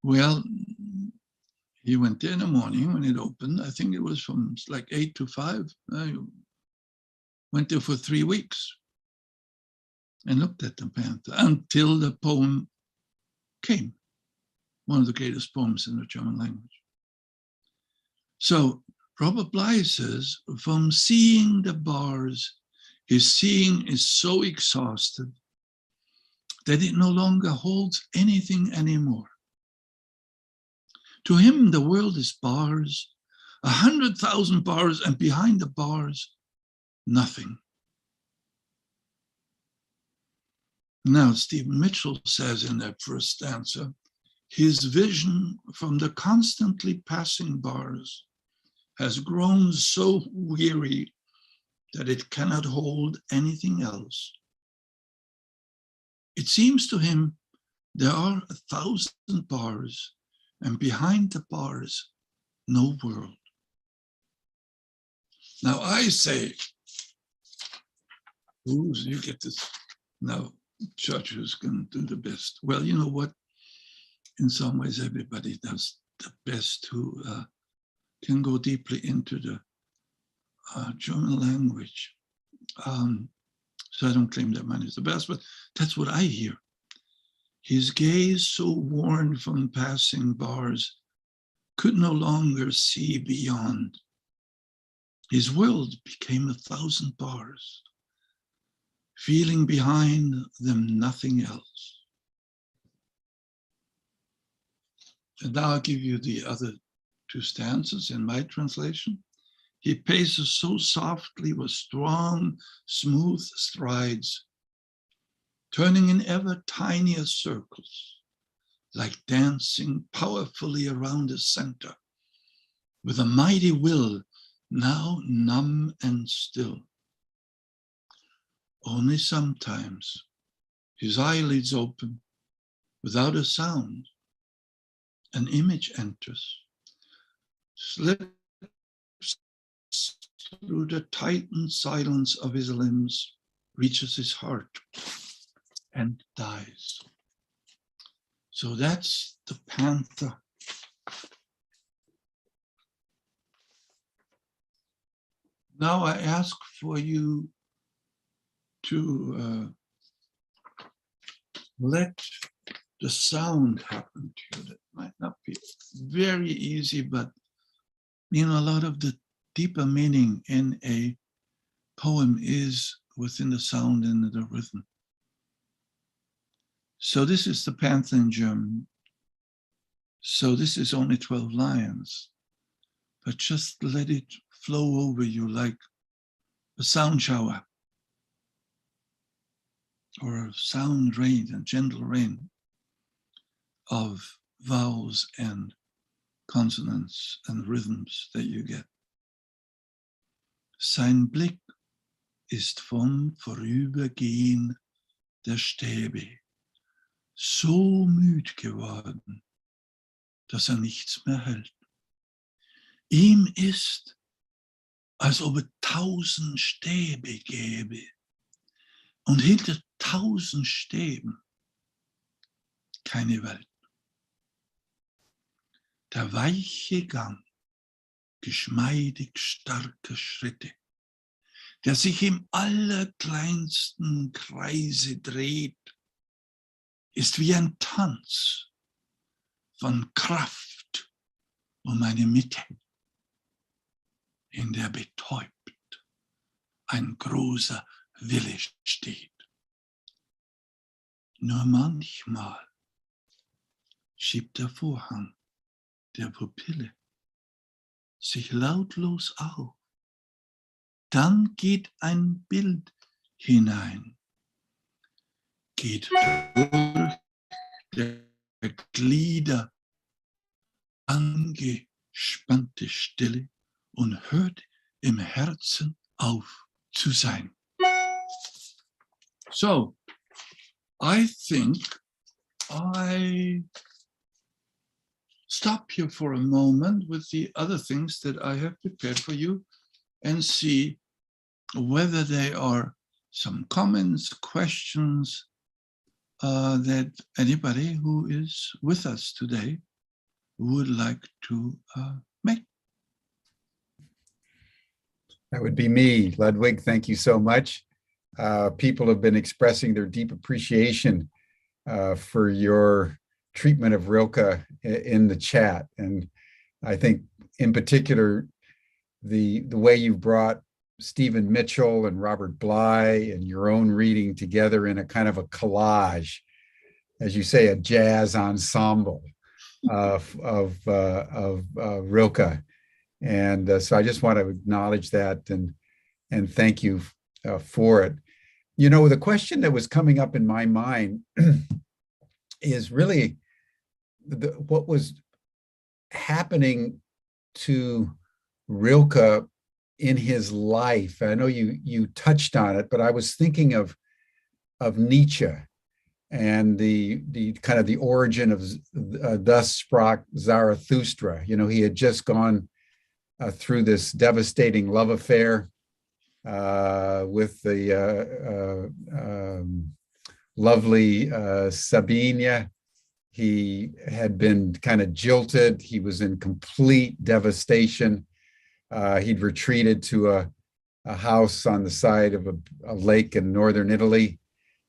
Well, he went there in the morning when it opened. I think it was from like 8 to 5. I went there for 3 weeks and looked at the panther until the poem came, one of the greatest poems in the German language. So Robert Ply says, from seeing the bars, his seeing is so exhausted that it no longer holds anything anymore. To him, the world is bars, 100,000 bars, and behind the bars, nothing. Now, Stephen Mitchell says in that first stanza, his vision from the constantly passing bars has grown so weary that it cannot hold anything else. It seems to him there are 1,000 bars, and behind the bars, no world. Now I say, ooh, you get this. Now, judges can do the best. Well, you know what? In some ways, everybody does the best who can go deeply into the German language. So I don't claim that mine is the best, but that's what I hear. His gaze, so worn from passing bars, could no longer see beyond. His world became 1,000 bars, feeling behind them nothing else. And now I'll give you the other 2 stanzas in my translation. He paces so softly with strong, smooth strides, turning in ever tinier circles, like dancing powerfully around a center, with a mighty will, now numb and still. Only sometimes his eyelids open without a sound. An image enters, slips through the tightened silence of his limbs, reaches his heart, and dies. So that's the panther. Now I ask for you to let the sound happen to you. That might not be very easy, but you know, a lot of the deeper meaning in a poem is within the sound and the rhythm. So this is the panther in German. So this is only 12 lines, but just let it flow over you like a sound shower or a sound rain, a gentle rain of vowels and consonants and rhythms that you get. Sein Blick ist vom Vorübergehen der Stäbe so müd geworden, dass nichts mehr hält. Ihm ist, als ob 1000 Stäbe gäbe, und hinter 1000 Stäben keine Welt. Der weiche Gang, geschmeidig starke Schritte, der sich im allerkleinsten Kreise dreht, ist wie ein Tanz von Kraft eine Mitte, in der betäubt ein großer Wille steht. Nur manchmal schiebt der Vorhang der Pupille sich lautlos auf. Dann geht ein Bild hinein, geht durch der Glieder angespannte Stille und hört im Herzen auf zu sein. So, I think I stop here for a moment with the other things that I have prepared for you and see whether there are some comments, questions that anybody who is with us today would like to make. That would be me, Ludwig. Thank you so much. People have been expressing their deep appreciation for your treatment of Rilke in the chat. And I think in particular, the way you brought Stephen Mitchell and Robert Ply and your own reading together in a kind of a collage, as you say, a jazz ensemble of Rilke. And so I just want to acknowledge that and thank you for it. You know, the question that was coming up in my mind is really what was happening to Rilke in his life. I know you touched on it, but I was thinking of Nietzsche and the kind of the origin of Thus Sprach Zarathustra. You know, he had just gone through this devastating love affair with the lovely Sabine. He had been kind of jilted. He was in complete devastation. He'd retreated to a house on the side of a lake in northern Italy.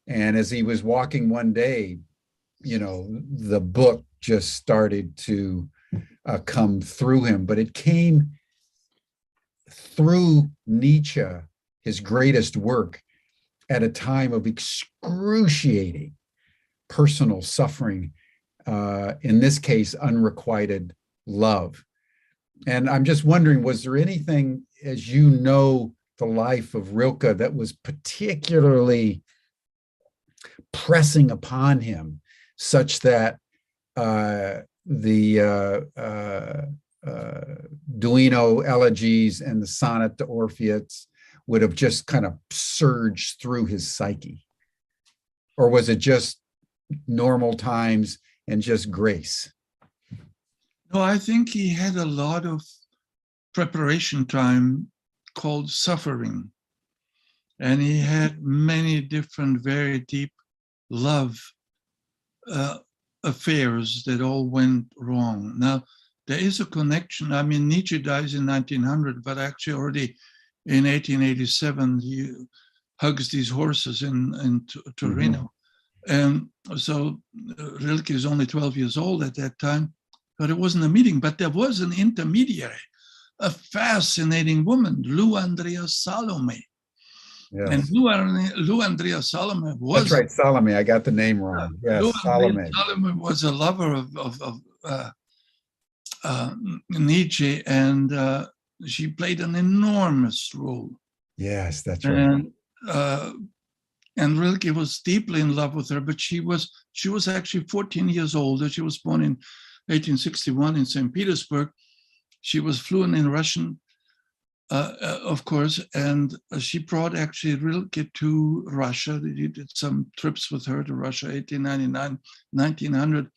And as he was walking one day, you know, the book just started to come through him. But it came through Nietzsche, his greatest work, at a time of excruciating personal suffering, in this case, unrequited love. And I'm just wondering, was there anything, as you know, the life of Rilke that was particularly pressing upon him, such that the Duino elegies and the sonnet to Orpheus would have just kind of surged through his psyche? Or was it just normal times and just grace? No, I think he had a lot of preparation time called suffering. And he had many different, very deep love affairs that all went wrong. Now, there is a connection. I mean, Nietzsche dies in 1900, but actually already in 1887, he hugs these horses in Torino. And so Rilke is only 12 years old at that time, but it wasn't a meeting. But there was an intermediary, a fascinating woman, Lou Andrea Salome. Yes. And Lou Andrea Salome was... That's right, Salome. I got the name wrong. Yes, Lou Salome. Salome was a lover of Nietzsche, and she played an enormous role. Yes, that's right. And Rilke was deeply in love with her, but she was actually 14 years old. She was born in 1861 in St. Petersburg. She was fluent in Russian, of course, and she brought actually Rilke to Russia. He did some trips with her to Russia, 1899, 1900.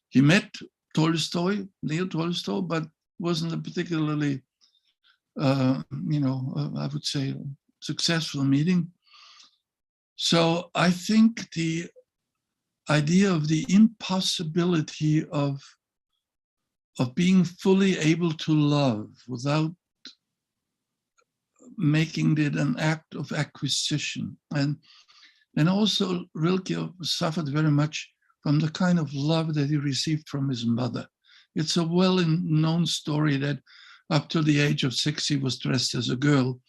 He met Leo Tolstoy, but wasn't a particularly, I would say, successful meeting. So I think the idea of the impossibility of being fully able to love without making it an act of acquisition. And also Rilke suffered very much from the kind of love that he received from his mother. It's a well-known story that up to the age of 6, he was dressed as a girl.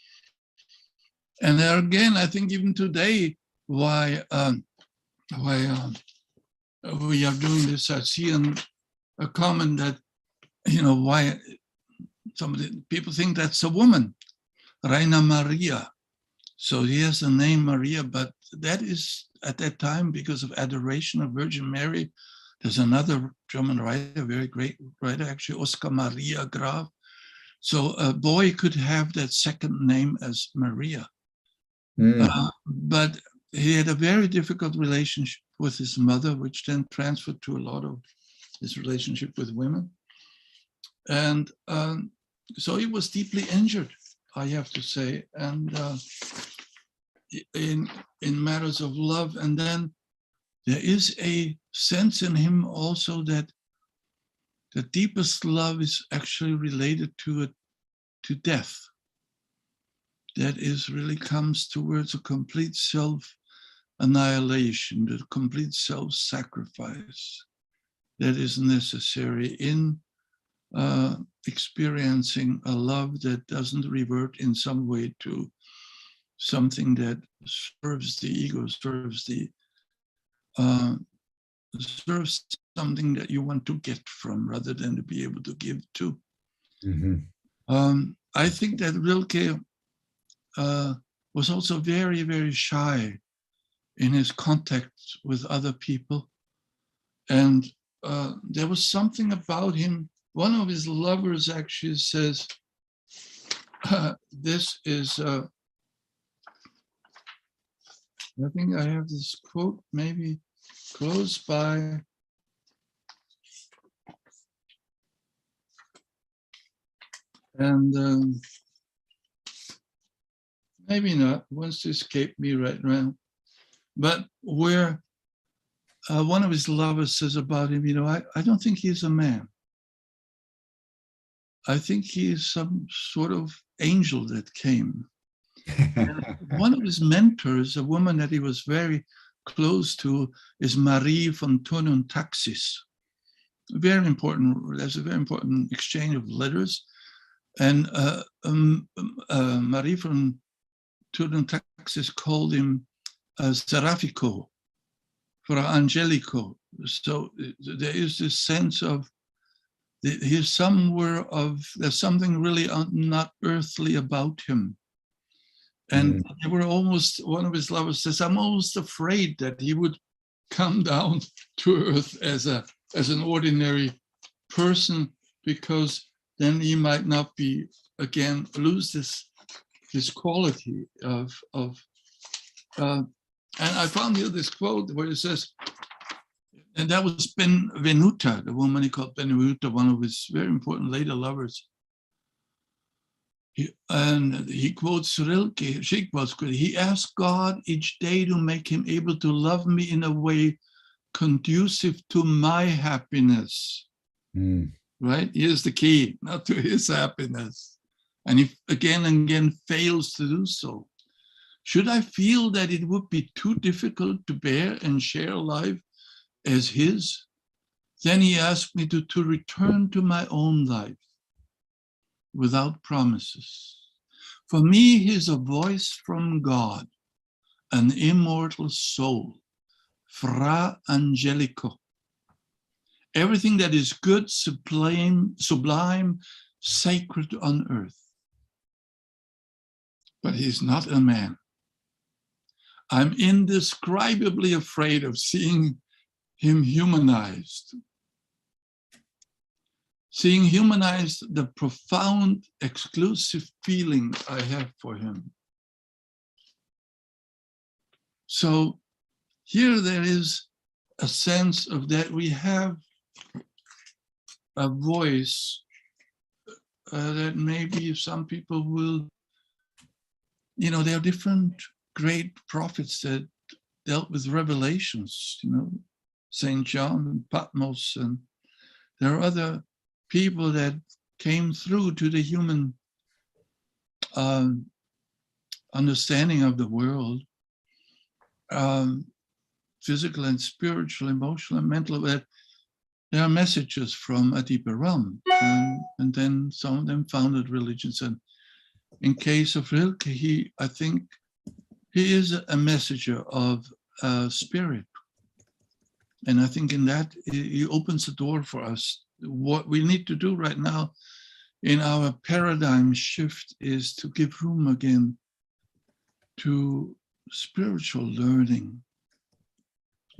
And there again, I think even today, why we are doing this, I see a comment that, why some of the people think that's a woman, Reiner Maria. So he has the name Maria, but that is at that time because of adoration of Virgin Mary. There's another German writer, very great writer, actually, Oskar Maria Graf. So a boy could have that second name as Maria. But he had a very difficult relationship with his mother, which then transferred to a lot of his relationship with women. And so he was deeply injured, I have to say. And in matters of love. And then there is a sense in him also that the deepest love is actually related to death. That is really comes towards a complete self-annihilation, the complete self-sacrifice that is necessary in experiencing a love that doesn't revert in some way to something that serves the ego, serves something that you want to get from rather than to be able to give to. I think that Rilke was also very, very shy in his contact with other people. And there was something about him. One of his lovers actually says, this is, I think I have this quote maybe close by. And maybe not, wants to escape me right now. But where one of his lovers says about him, I don't think he's a man. I think he is some sort of angel that came. One of his mentors, a woman that he was very close to, is Marie von Thun Taxis. Very important, there's a very important exchange of letters. And Marie von Thun Taxis called him Serafico, for Angelico. So there is this sense of he's somewhere there's something really not earthly about him. And they were almost, one of his lovers says, I'm almost afraid that he would come down to earth as an ordinary person, because then he might not be, again, lose this quality of and I found here this quote where it says, and that was Benvenuta, the woman he called Benvenuta, one of his very important later lovers. He quotes Rilke, she quotes, he asked God each day to make him able to love me in a way conducive to my happiness. Right? Here's the key, not to his happiness. And he again and again fails to do so. Should I feel that it would be too difficult to bear and share life as his, then he asked me to return to my own life without promises. For me, he's a voice from God, an immortal soul, fra angelico. Everything that is good, sublime, sacred on earth. But he's not a man. I'm indescribably afraid of seeing him humanized. Seeing humanized the profound, exclusive feeling I have for him. So here there is a sense of that we have a voice that maybe some people will, there are different great prophets that dealt with revelations, St. John and Patmos, and there are other people that came through to the human understanding of the world, physical and spiritual, emotional and mental, that there are messages from a deeper realm. And then some of them founded religions. And in case of Rilke, I think he is a messenger of spirit. And I think in that, he opens the door for us. What we need to do right now in our paradigm shift is to give room again to spiritual learning.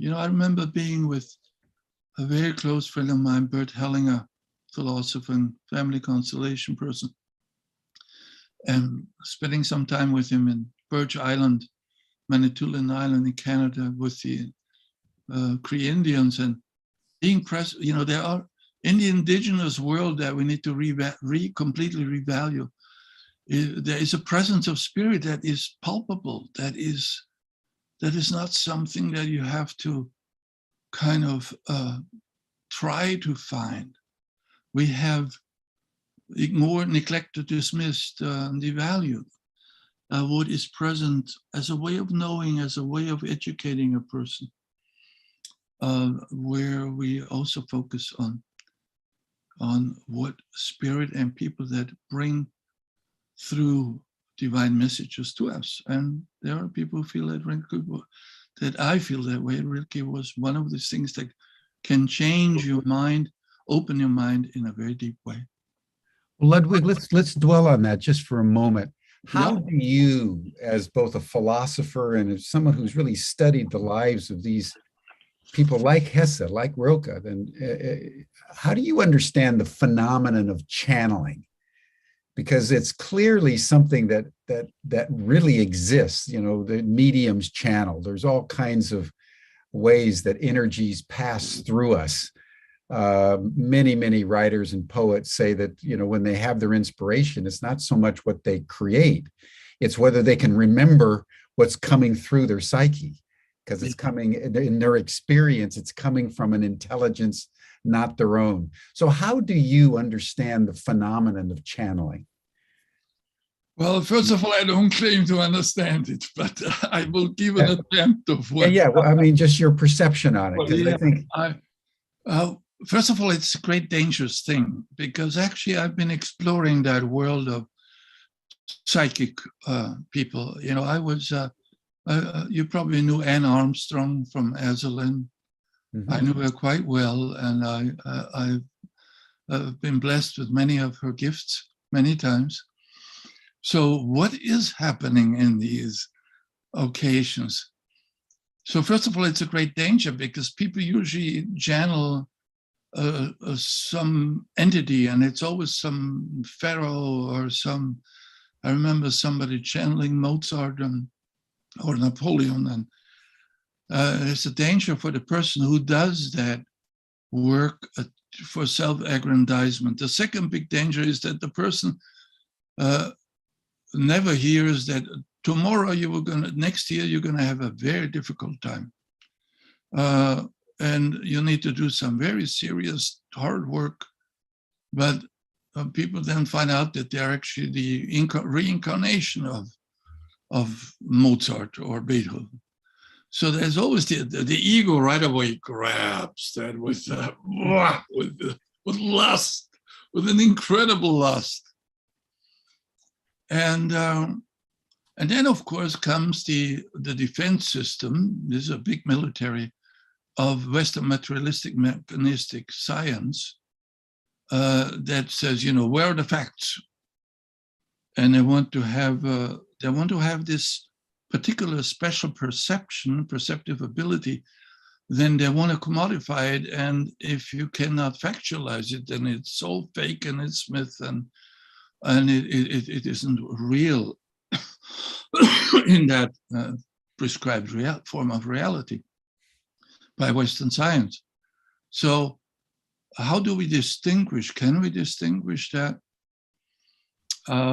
I remember being with a very close friend of mine, Bert Hellinger, philosopher and family constellation person, and spending some time with him in Birch Island, Manitoulin Island in Canada with the Cree Indians, and being present. There are in the indigenous world that we need to completely revalue. there is a presence of spirit that is palpable, that is not something that you have to kind of try to find. We have ignored, neglected, dismissed, devalued what is present as a way of knowing, as a way of educating a person, where we also focus on what spirit and people that bring through divine messages to us. And there are people who feel that I feel that way. Rilke was one of these things that can change your mind, open your mind in a very deep way. Ludwig, let's dwell on that just for a moment. How Yeah. do you, as both a philosopher and as someone who's really studied the lives of these people like Hesse, like Rilke, then how do you understand the phenomenon of channeling? Because it's clearly something that really exists. You know, the mediums channel. There's all kinds of ways that energies pass through us. Many writers and poets say that, you know, when they have their inspiration, it's not so much what they create, it's whether they can remember what's coming through their psyche, because it's coming in their experience, it's coming from an intelligence not their own. So how do you understand the phenomenon of channeling? Well, first of all, I don't claim to understand it, but I will give an attempt of what. Yeah, well, I mean, just your perception on it, because I think. First of all, it's a great dangerous thing, because actually I've been exploring that world of psychic people. You know, I was, you probably knew Anne Armstrong from Esalen. Mm-hmm. I knew her quite well, and I've been blessed with many of her gifts many times. So what is happening in these occasions? So first of all, it's a great danger, because people usually channel some entity, and it's always some pharaoh or some. I remember somebody channeling Mozart or Napoleon, and it's a danger for the person who does that work for self-aggrandizement. The second big danger is that the person never hears that tomorrow next year you're gonna have a very difficult time. And you need to do some very serious, hard work. But people then find out that they're actually the reincarnation of Mozart or Beethoven. So there's always the ego right away grabs that with lust, with an incredible lust. And then, of course, comes the defense system. This is a big military of Western materialistic mechanistic science that says, you know, where are the facts? And they want to have this particular special perceptive ability. Then they want to commodify it, and if you cannot factualize it, then it's all fake and it's myth, and it isn't real in that prescribed form of reality by Western science. So how do we distinguish? Can we distinguish that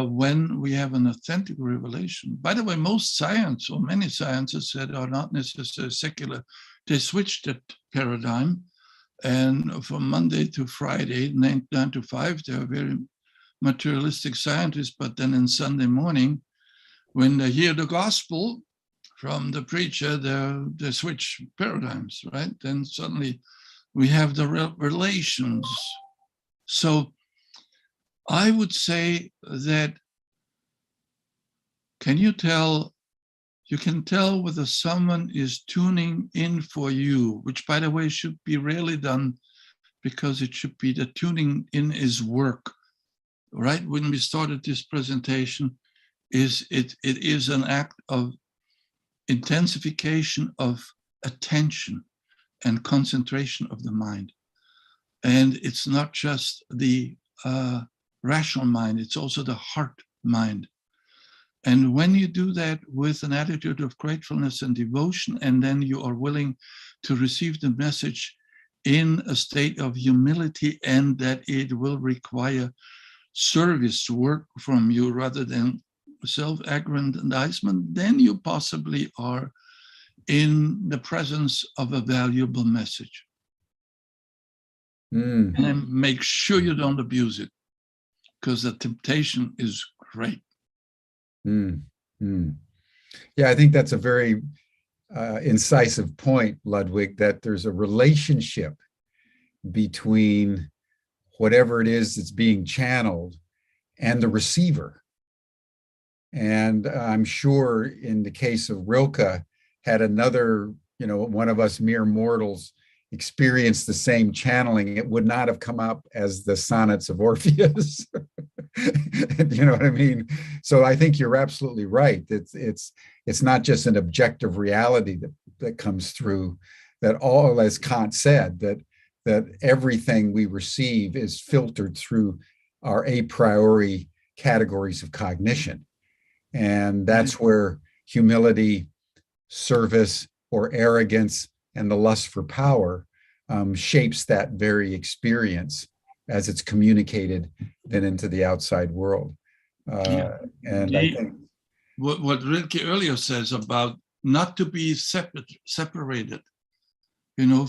when we have an authentic revelation? By the way, most science, or many sciences that are not necessarily secular, they switched that paradigm. And from Monday to Friday, 9 to 5, they're very materialistic scientists. But then on Sunday morning, when they hear the gospel from the preacher, they switch paradigms, right? Then suddenly we have the relations. So I would say that you can tell whether someone is tuning in for you, which, by the way, should be rarely done, because it should be the tuning in is work, right? When we started this presentation, it is an act of intensification of attention and concentration of the mind. And it's not just the rational mind, it's also the heart mind. And when you do that with an attitude of gratefulness and devotion, and then you are willing to receive the message in a state of humility, and that it will require service work from you rather than self-aggrandizement, then you possibly are in the presence of a valuable message. And then make sure you don't abuse it, because the temptation is great. Yeah, I think that's a very incisive point, Ludwig, that there's a relationship between whatever it is that's being channeled and the receiver. And I'm sure in the case of Rilke, had another, one of us mere mortals experienced the same channeling, it would not have come up as the sonnets of Orpheus. You know what I mean? So I think you're absolutely right. It's not just an objective reality that comes through, that all, as Kant said, that everything we receive is filtered through our a priori categories of cognition. And that's where humility, service, or arrogance, and the lust for power shapes that very experience as it's communicated then into the outside world. And I think what Rilke earlier says about not to be separated,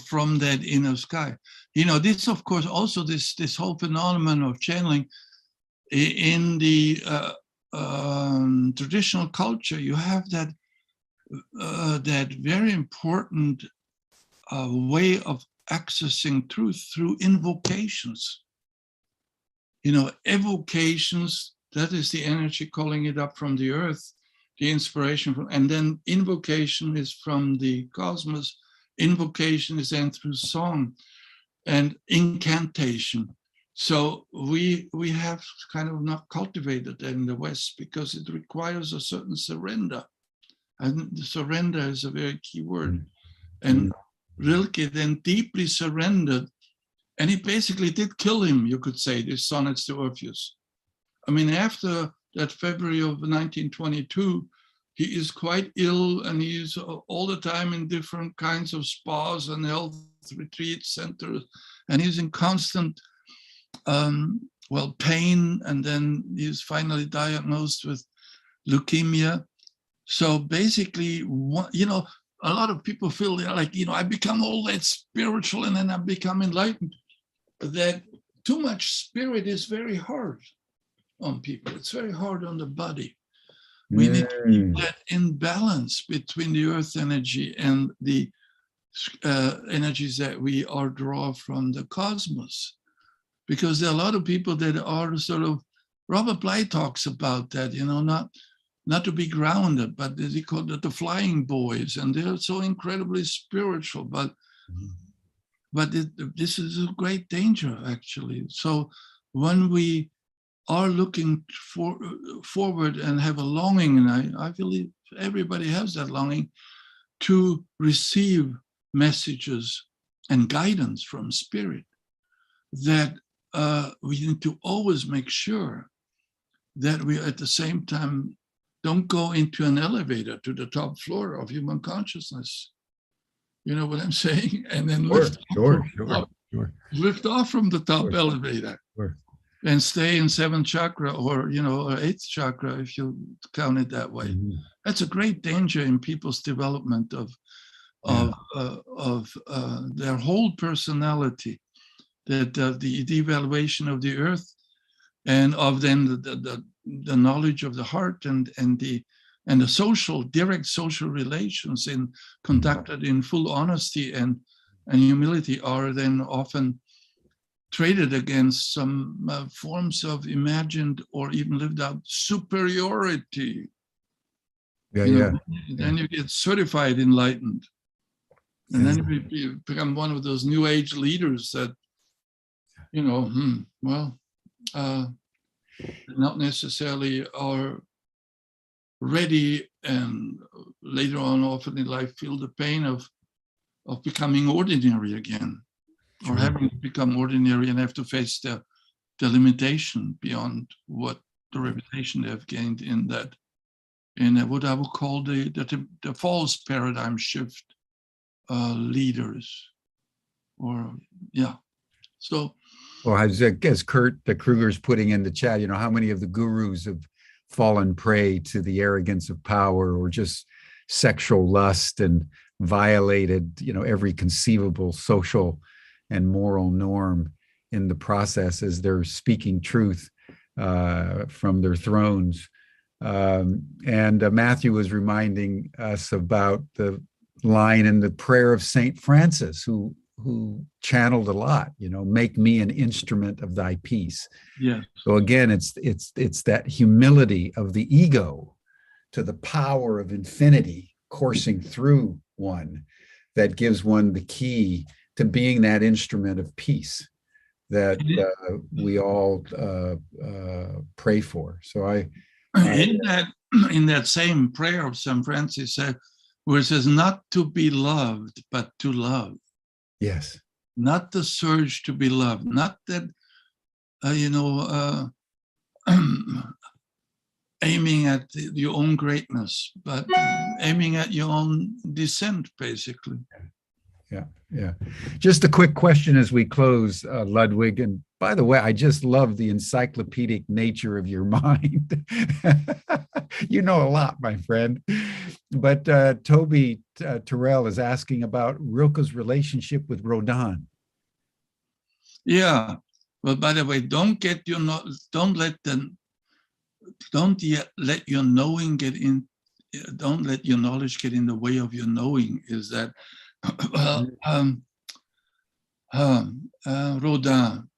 from that inner sky. This, of course, also this whole phenomenon of channeling in the traditional culture, you have that very important way of accessing truth through invocations. Evocations, that is the energy calling it up from the earth, the inspiration from, and then invocation is from the cosmos. Invocation is then through song and incantation. So we have kind of not cultivated that in the West because it requires a certain surrender. And the surrender is a very key word. And Rilke then deeply surrendered, and he basically did kill him, you could say, these sonnets to Orpheus. I mean, after that February of 1922, he is quite ill, and he's all the time in different kinds of spas and health retreat centers, and he's in constant pain, and then he's finally diagnosed with leukemia. So basically, a lot of people feel like, I become all that spiritual and then I become enlightened. That too much spirit is very hard on people. It's very hard on the body. We need to keep that in balance between the earth energy and the energies that we are draw from the cosmos. Because there are a lot of people that are sort of, Robert Ply talks about that, not to be grounded, but he called it the flying boys, and they're so incredibly spiritual, but this is a great danger, actually. So when we are looking forward and have a longing, and I believe everybody has that longing to receive messages and guidance from spirit, that we need to always make sure that we at the same time don't go into an elevator to the top floor of human consciousness. You know what I'm saying? And then lift off from the top elevator and stay in 7th chakra or 8th chakra, if you count it that way. That's a great danger in people's development of their whole personality, that the devaluation of the earth and of then the knowledge of the heart and the direct social relations conducted in full honesty and humility are then often traded against some forms of imagined or even lived out superiority. Then you get certified enlightened. And then you become one of those new age leaders that, not necessarily are ready, and later on often in life feel the pain of becoming ordinary again, or having become ordinary and have to face the limitation beyond what the reputation they have gained in what I would call the false paradigm shift leaders. So Well, as Kurt Kruger's putting in the chat, how many of the gurus have fallen prey to the arrogance of power or just sexual lust and violated, every conceivable social and moral norm in the process as they're speaking truth from their thrones. And Matthew was reminding us about the line in the prayer of Saint Francis, who channeled a lot, make me an instrument of thy peace. Yeah. So again, it's that humility of the ego to the power of infinity coursing through one that gives one the key to being that instrument of peace that we all pray for. So in that same prayer of St. Francis, where it says, not to be loved, but to love. Yes. Not the surge to be loved, not that, aiming at your own greatness, but aiming at your own descent, basically. Yeah. Just a quick question as we close, Ludwig. And by the way, I just love the encyclopedic nature of your mind. You know a lot, my friend. But Toby Terrell is asking about Rilke's relationship with Rodin. Yeah. Well, by the way, don't let your knowing get in. Don't let your knowledge get in the way of your knowing. Is that Rodin?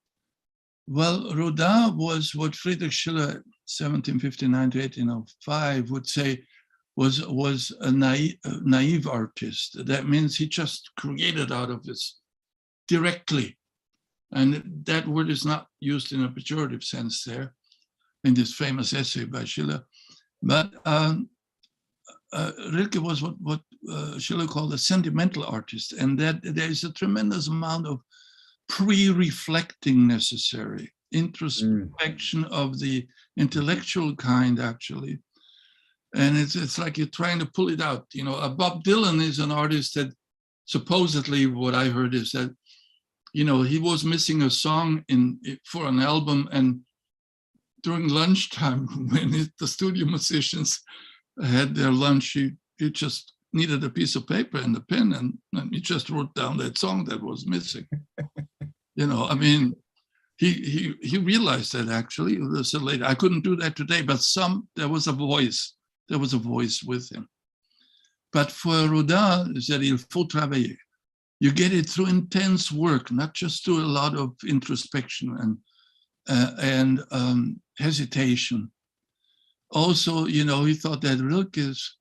Well, Rodin was what Friedrich Schiller, 1759 to 1805, would say was a naive artist. That means he just created out of this directly. And that word is not used in a pejorative sense there, in this famous essay by Schiller. But Rilke was what Schiller called a sentimental artist, and that there is a tremendous amount of pre-reflecting necessary, introspection of the intellectual kind, actually. And it's like you're trying to pull it out. Bob Dylan is an artist that supposedly, what I heard is that, he was missing a song for an album, and during lunchtime, when the studio musicians had their lunch, he just needed a piece of paper and a pen, and he just wrote down that song that was missing. He realized that actually. So later, I couldn't do that today, but there was a voice with him. But for Rodin, he said, il faut travailler. You get it through intense work, not just through a lot of introspection and hesitation. Also, he thought that Rilke is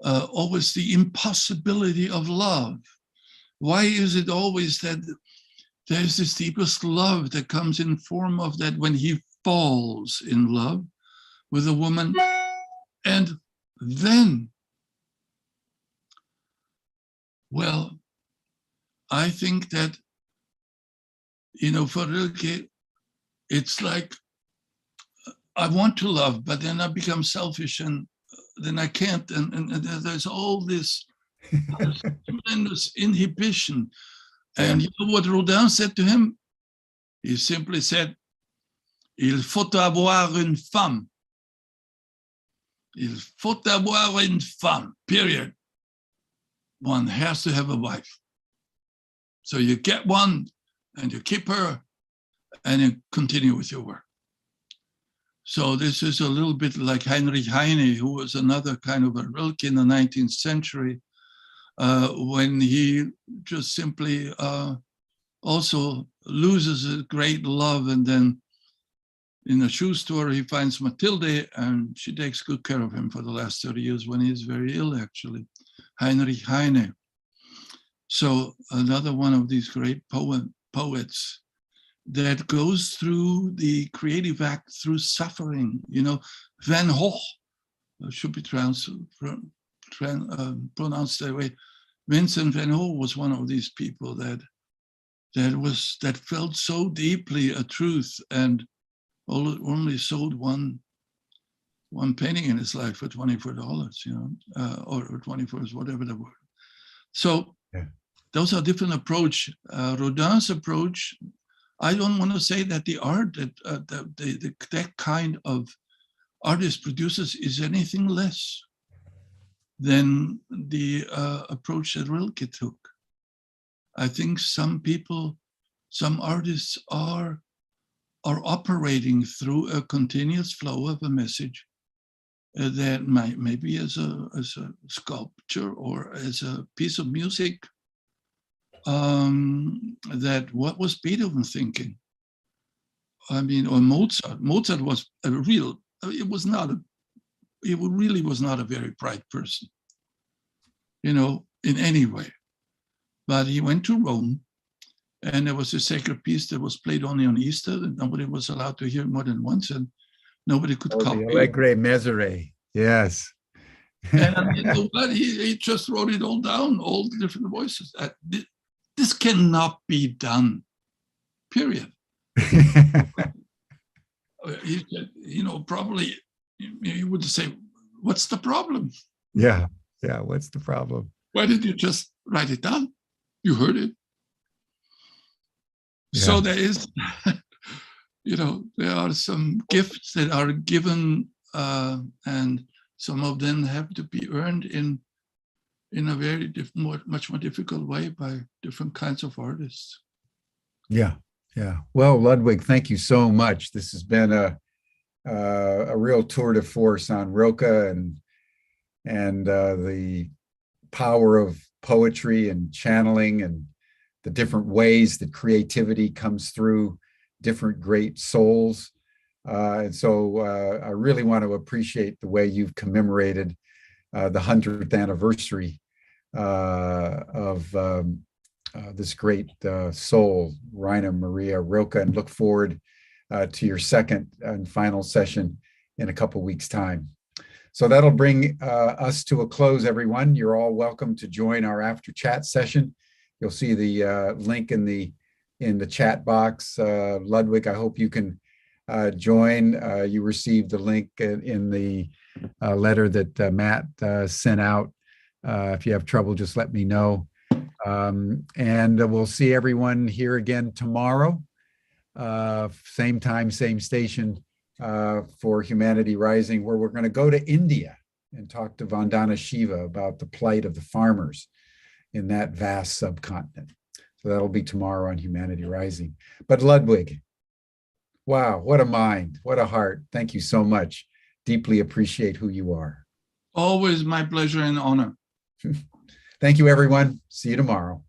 always the impossibility of love. Why is it always that there's this deepest love that comes in form of that when he falls in love with a woman, and then, well, I think that, for Rilke, it's like, I want to love, but then I become selfish, and then I can't. And there's all this tremendous inhibition. And you know what Rodin said to him? He simply said, il faut avoir une femme. Il faut avoir une femme, period. One has to have a wife. So you get one, and you keep her, and you continue with your work. So this is a little bit like Heinrich Heine, who was another kind of a Rilke in the 19th century, when he just simply also loses a great love, and then in a shoe store he finds Mathilde, and she takes good care of him for the last 30 years when he's very ill, actually. Heinrich Heine. So another one of these great poets that goes through the creative act through suffering. Van Gogh should be pronounced that way. Vincent van Gogh was one of these people that felt so deeply a truth, and only sold one painting in his life for $24, or 24 is whatever the word. So those are different approach. Rodin's approach I don't want to say that the art that kind of artist produces is anything less than the approach that Rilke took. I think some people, some artists are operating through a continuous flow of a message that might maybe as a sculpture or as a piece of music. That what was Beethoven thinking? I mean, or Mozart. Mozart was a real. It was not a. He really was not a very bright person, in any way. But he went to Rome, and there was a sacred piece that was played only on Easter, and nobody was allowed to hear more than once, and nobody could copy. The Allegre Miserere, yes. And you know what? He just wrote it all down, all the different voices. This cannot be done, period. He said, probably he would say, what's the problem? Yeah, what's the problem? Why did you just write it down? You heard it. Yeah. So there is, there are some gifts that are given, and some of them have to be earned in a very much more difficult way by different kinds of artists. Yeah. Well, Ludwig, thank you so much. This has been a real tour de force on Rilke and the power of poetry and channeling and the different ways that creativity comes through different great souls. And so I really want to appreciate the way you've commemorated the 100th anniversary of this great soul, Rainer Maria Rilke, and look forward to your second and final session in a couple weeks' time. So that'll bring us to a close, everyone. You're all welcome to join our after chat session. You'll see the link in the chat box. Ludwig, I hope you can join. You received the link in the letter that Matt sent out. If you have trouble, just let me know. And we'll see everyone here again tomorrow. Same time, same station for Humanity Rising, where we're going to go to India and talk to Vandana Shiva about the plight of the farmers in that vast subcontinent. So that'll be tomorrow on Humanity Rising. But Ludwig, wow, what a mind, what a heart. Thank you so much. Deeply appreciate who you are. Always my pleasure and honor. Thank you, everyone. See you tomorrow.